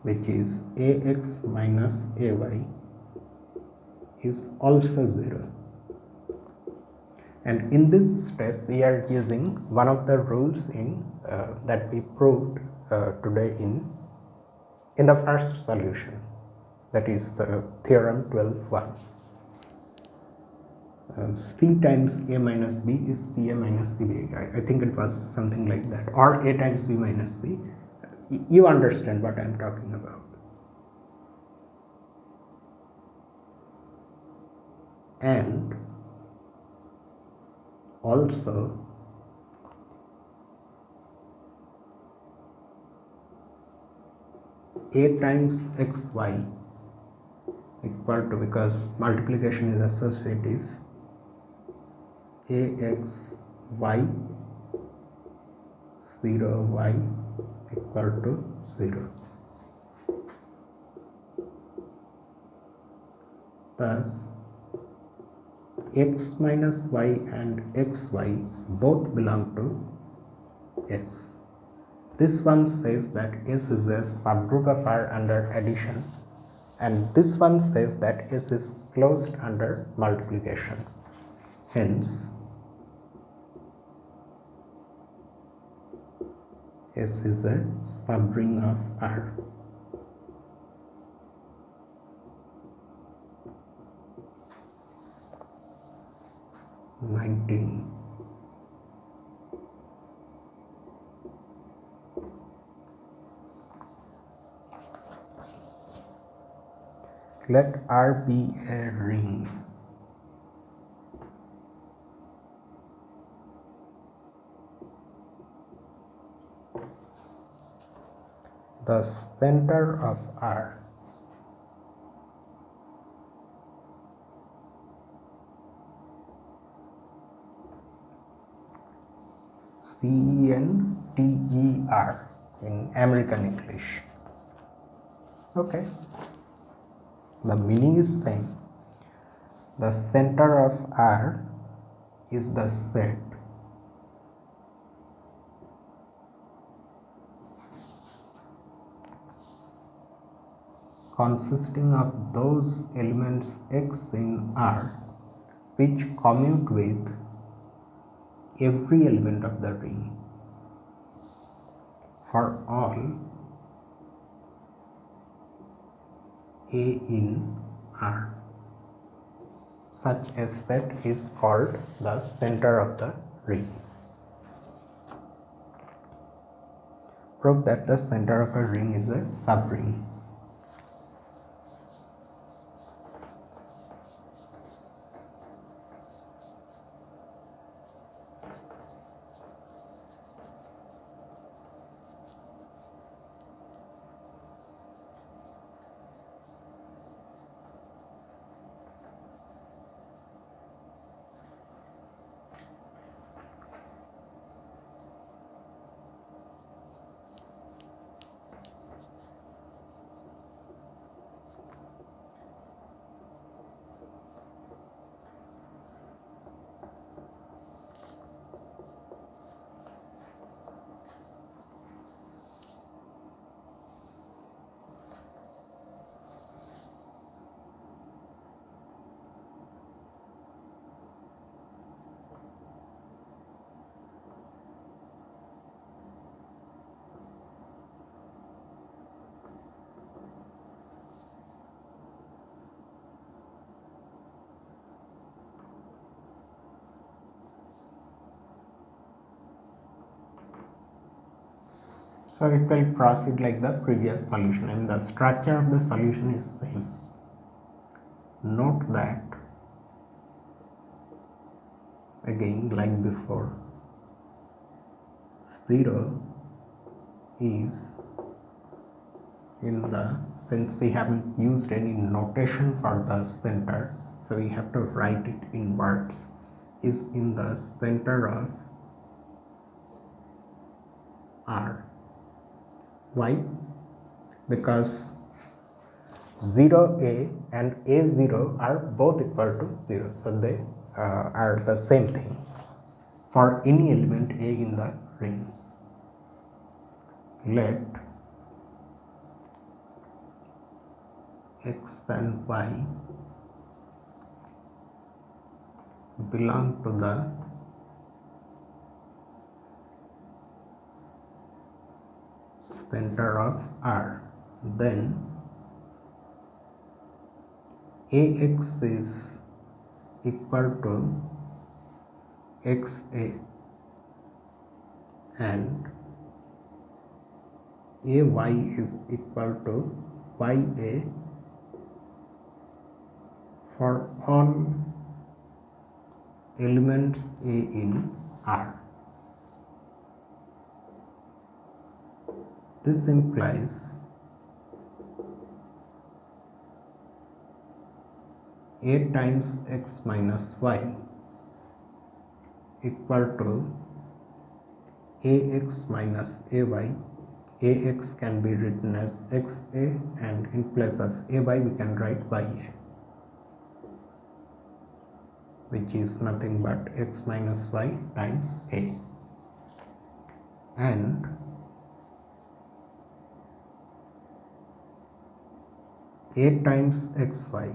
which is ax minus ay, is also 0. And in this step we are using one of the rules in that we proved today in the first solution, that is theorem 12.1. C times a minus b is c a minus b. I think it was something like that, or a times b minus c. You understand what I am talking about. And also a times xy equal to, because multiplication is associative, ax y 0 y equal to 0. Thus x minus y and xy both belong to S. This one says that S is a subgroup of R under addition, and this one says that S is closed under multiplication. Hence S is a subring of R. Let R be a ring. The center of R CENTER in American English. Okay, the meaning is same. The center of R is the set consisting of those elements x in R which commute with every element of the ring for all A in R. Such a set is called the center of the ring. Prove that the center of a ring is a subring. So it will proceed like the previous solution, and the structure of the solution is same. Note that again, like before, 0 is in the, since we haven't used any notation for the center, so we have to write it in words, is in the center of R. Why? Because 0a and a0 are both equal to 0, so they are the same thing for any element a in the ring. Let x and y belong to the center of R, then ax is equal to xa and ay is equal to ya for all elements a in R. This implies a times x minus y equal to ax minus ay. Ax can be written as xa and in place of ay we can write ya, which is nothing but x minus y times a, and a times xy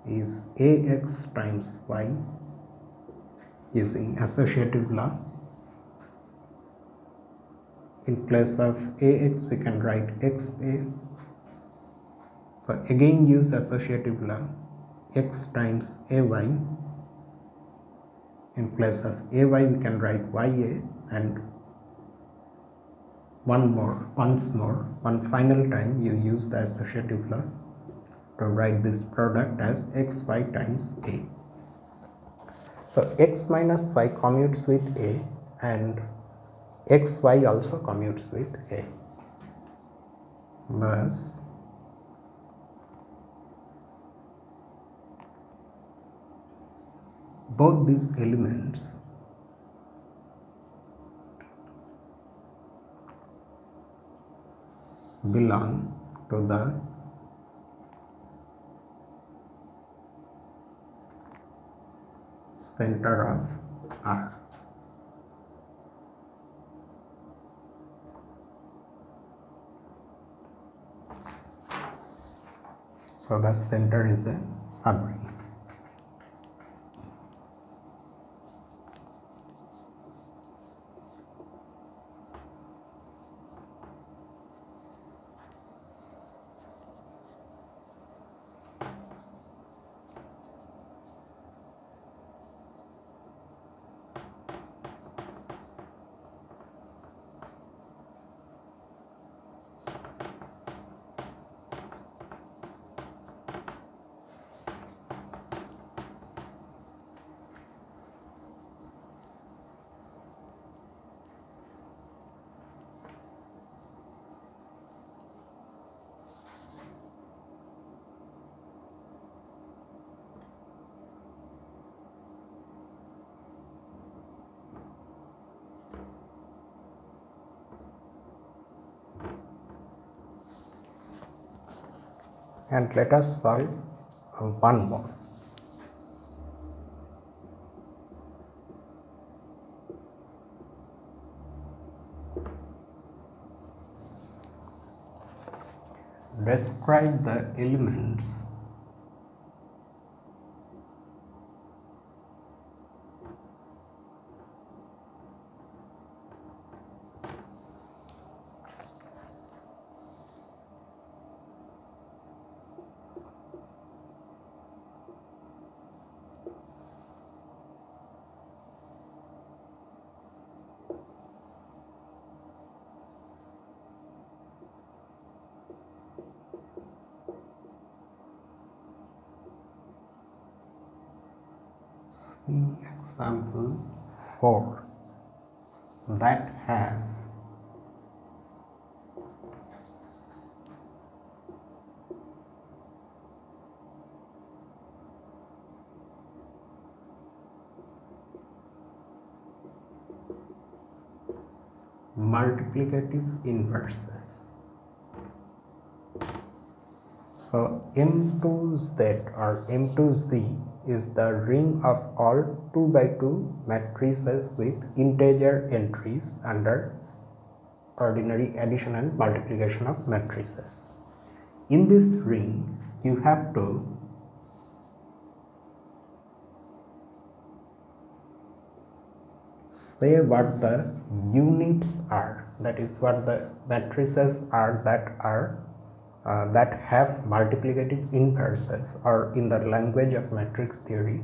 is ax times y using associative law. In place of ax we can write xa, so again use associative law, x times ay, in place of ay we can write ya, and one final time you use the associative law to write this product as xy times a. So x minus y commutes with a and xy also commutes with a. Thus both these elements belong to the center of R. So the center is a subring. And let us solve one more. Describe the elements example 4 that have multiplicative inverses. So M2Z or M2Z is the ring of all 2 by 2 matrices with integer entries under ordinary addition and multiplication of matrices. In this ring, you have to say what the units are, that is what the matrices are that have multiplicative inverses, or in the language of matrix theory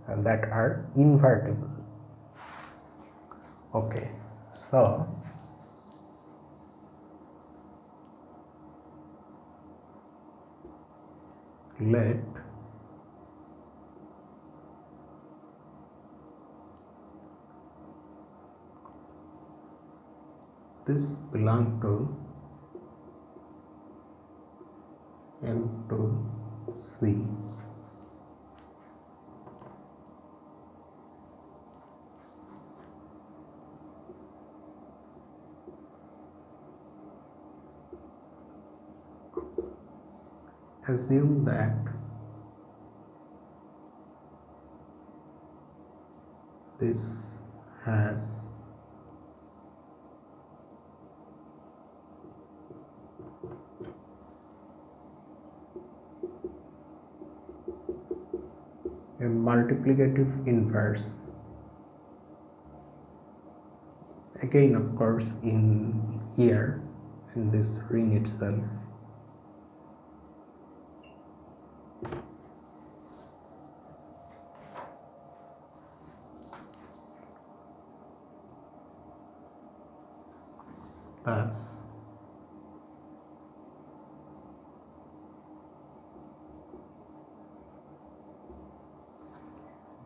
that are invertible. Okay, so let this belong to M2C. Assume that this has a multiplicative inverse, again of course in here in this ring itself. Thus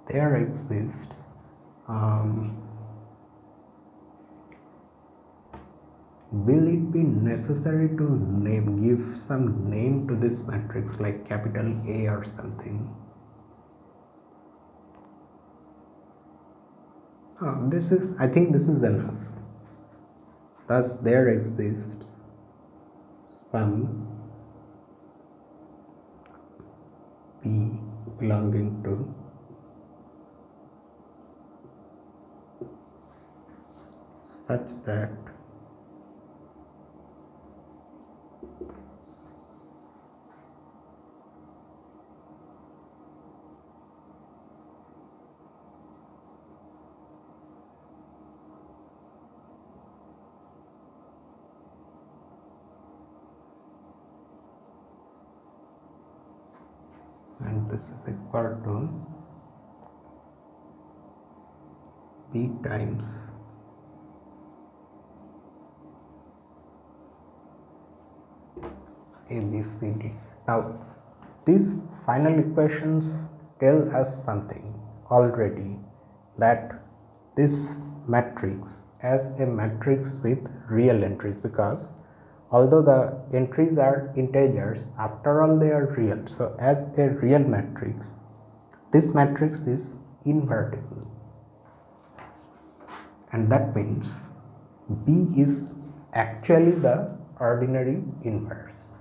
there exists will it be necessary to give some name to this matrix like capital A or something? I think this is enough. Thus there exists some P belonging to such that and this is equal to B times ABCD. Now these final equations tell us something already, that this matrix as a matrix with real entries, because although the entries are integers, after all they are real. So as a real matrix, this matrix is invertible, and that means B is actually the ordinary inverse.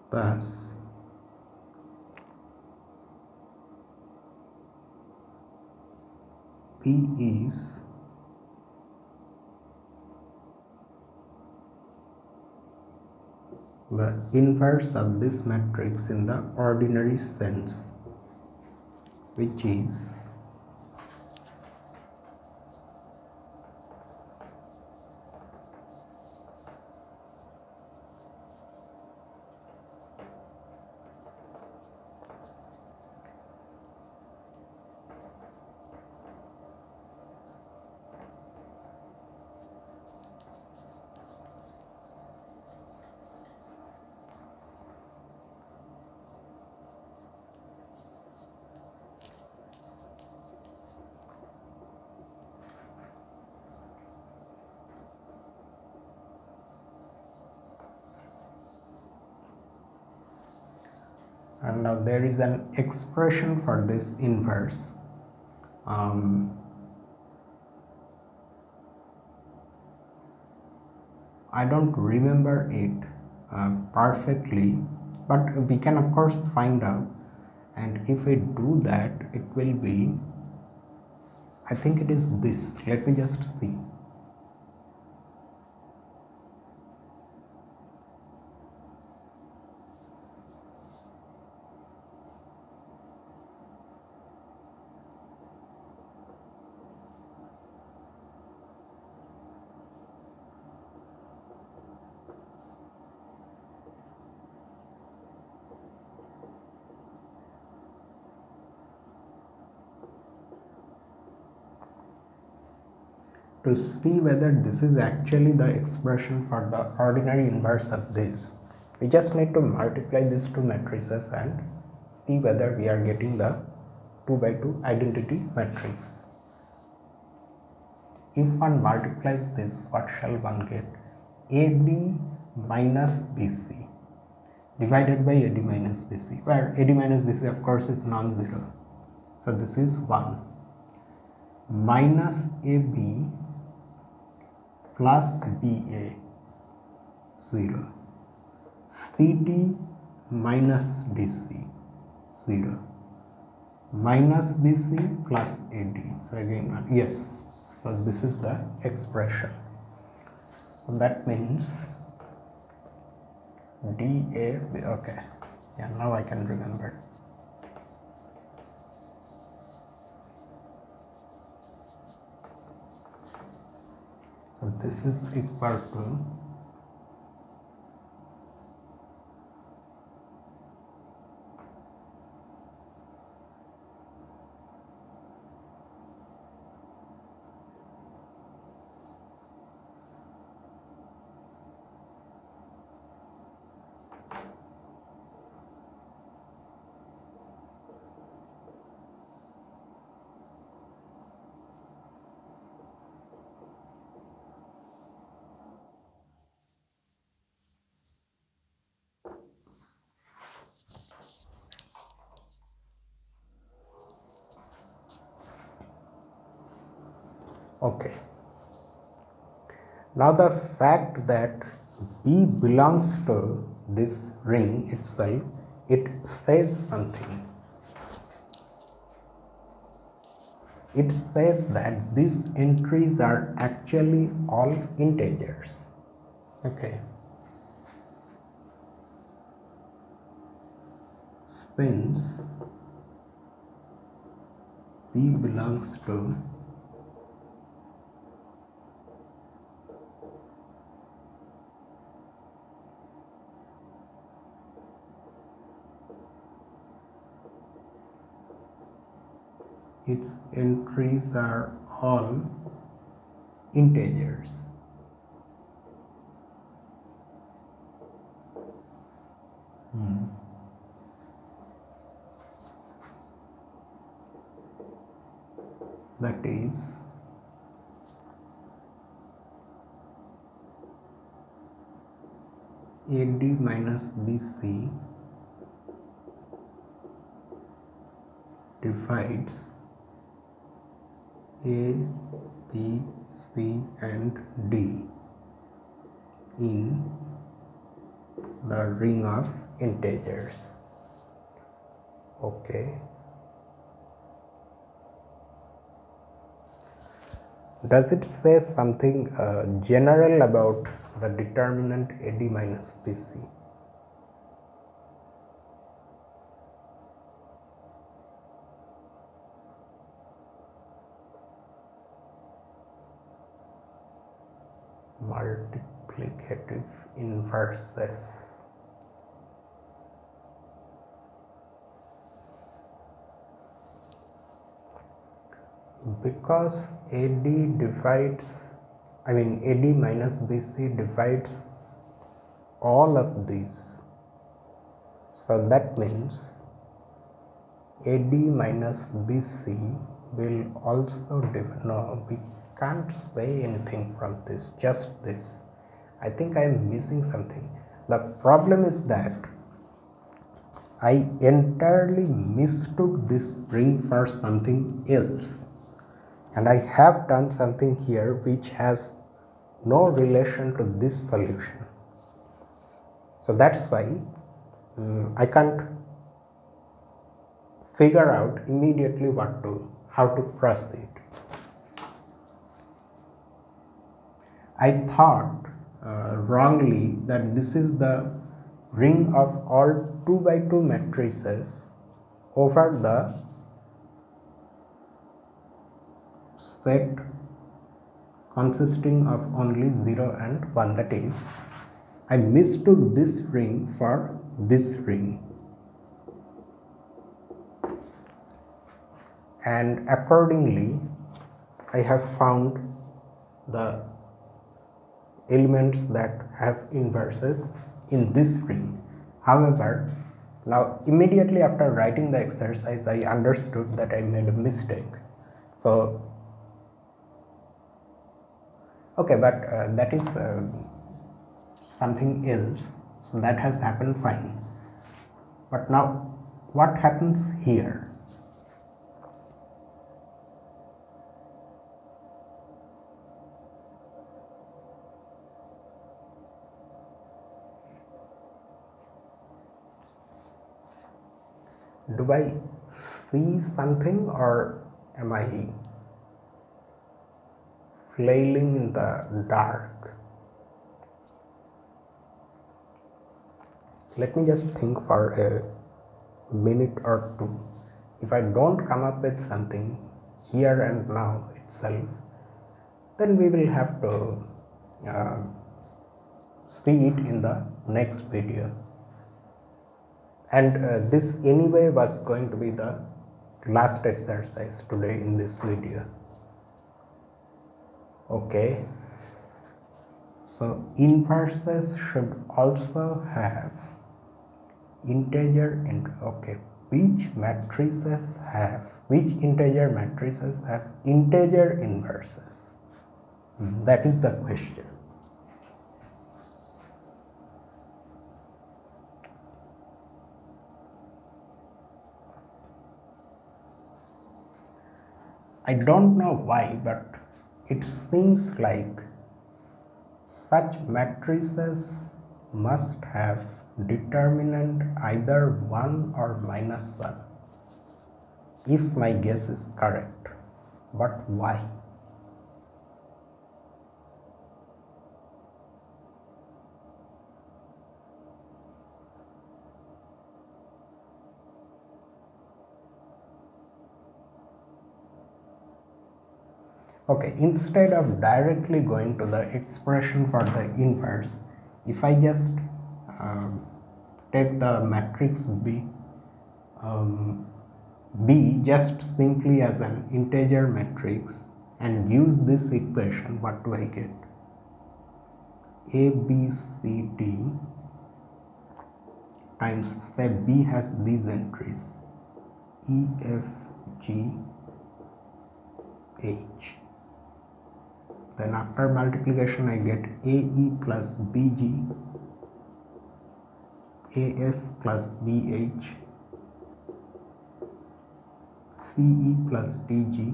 Thus P is the inverse of this matrix in the ordinary sense, which is and now there is an expression for this inverse. I don't remember it perfectly, but we can of course find out, and if we do that, it will be, I think it is this. Let me just see. To see whether this is actually the expression for the ordinary inverse of this, we just need to multiply these two matrices and see whether we are getting the 2 by 2 identity matrix. If one multiplies this, what shall one get? AD minus BC divided by AD minus BC, where AD minus BC of course is non-zero. So this is 1 minus AB plus BA 0, CD minus BC 0, minus BC plus AD. So again, yes, so this is the expression. So that means DA, okay, yeah, now I can remember. So this is equal to okay. Now the fact that B belongs to this ring itself, it says something. It says that these entries are actually all integers. Okay. Since B belongs to its entries are all integers. That is AD minus BC divides A, B, C and D in the ring of integers. Okay. Does it say something general about the determinant AD minus BC? Multiplicative inverses. Because AD divides, AD minus BC divides all of these, so that means AD minus BC will also no, we can't say anything from this, just this. I think I am missing something. The problem is that I entirely mistook this ring for something else, and I have done something here which has no relation to this solution. So that's why I can't figure out immediately how to proceed. I thought wrongly that this is the ring of all 2 by 2 matrices over the set consisting of only 0 and 1, that is, I mistook this ring for this ring, and accordingly I have found the elements that have inverses in this ring. However, now immediately after writing the exercise I understood that I made a mistake. So okay, but that is something else, so that has happened fine. But now what happens here? Do I see something, or am I flailing in the dark? Let me just think for a minute or two. If I don't come up with something here and now itself, then we will have to see it in the next video. And this anyway was going to be the last exercise today in this video. Okay, so inverses should also have integer okay, which integer matrices have integer inverses? That is the question. I don't know why, but it seems like such matrices must have determinant either 1 or -1, if my guess is correct. But why? Okay, instead of directly going to the expression for the inverse, if I just take the matrix B just simply as an integer matrix and use this equation, what do I get? A, B, C, D times, say B has these entries, E, F, G, H. Then after multiplication I get AE plus BG, AF plus BH, CE plus DG,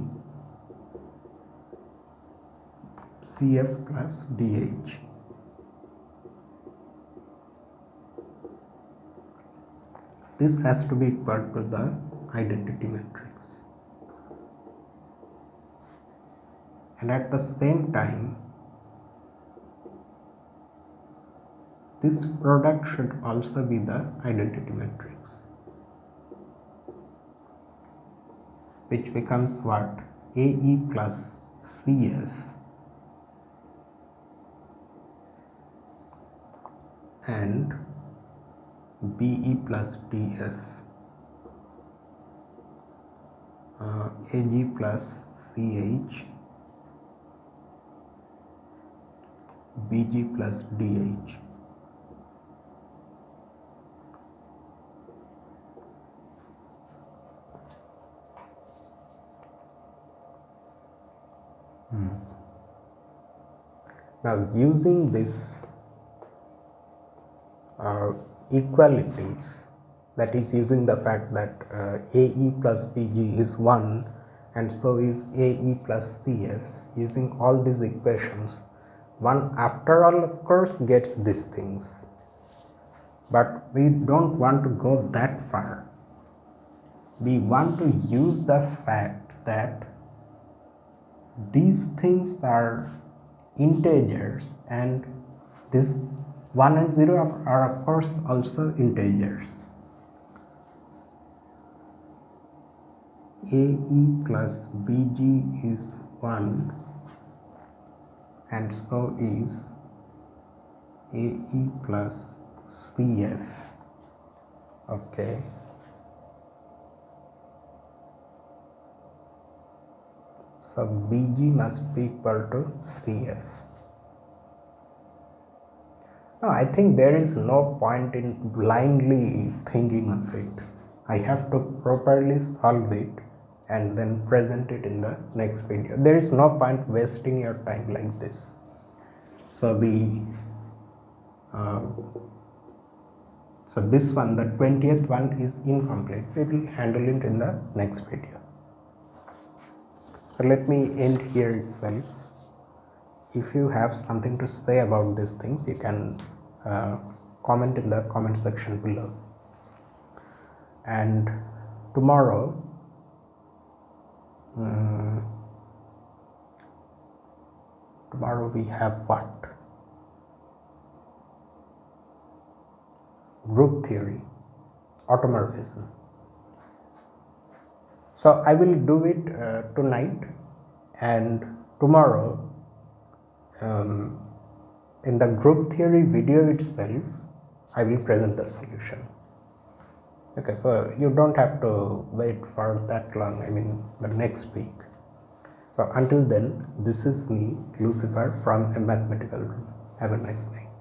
CF plus DH. This has to be equal to the identity matrix. And at the same time, this product should also be the identity matrix, which becomes what? AE plus CF and BE plus DF, AG plus CH, BG plus DH. Now using this equalities, that is using the fact that AE plus BG is 1 and so is AE plus CF. Using all these equations, one after all of course gets these things, but we don't want to go that far. We want to use the fact that these things are integers and this 1 and 0 are of course also integers. AE plus BG is 1 and so is AE plus CF. Okay. So BG must be equal to CF. No, I think there is no point in blindly thinking of it. I have to properly solve it and then present it in the next video. There is no point wasting your time like this. So so this one, the 20th one, is incomplete. We will handle it in the next video. So let me end here itself. If you have something to say about these things, you can comment in the comment section below. And tomorrow we have what? Group theory, automorphism. So I will do it tonight, and tomorrow in the group theory video itself I will present the solution. Okay, so you don't have to wait for that long, I mean the next week. So until then, this is me, Lucifer, from A Mathematical Room. Have a nice night.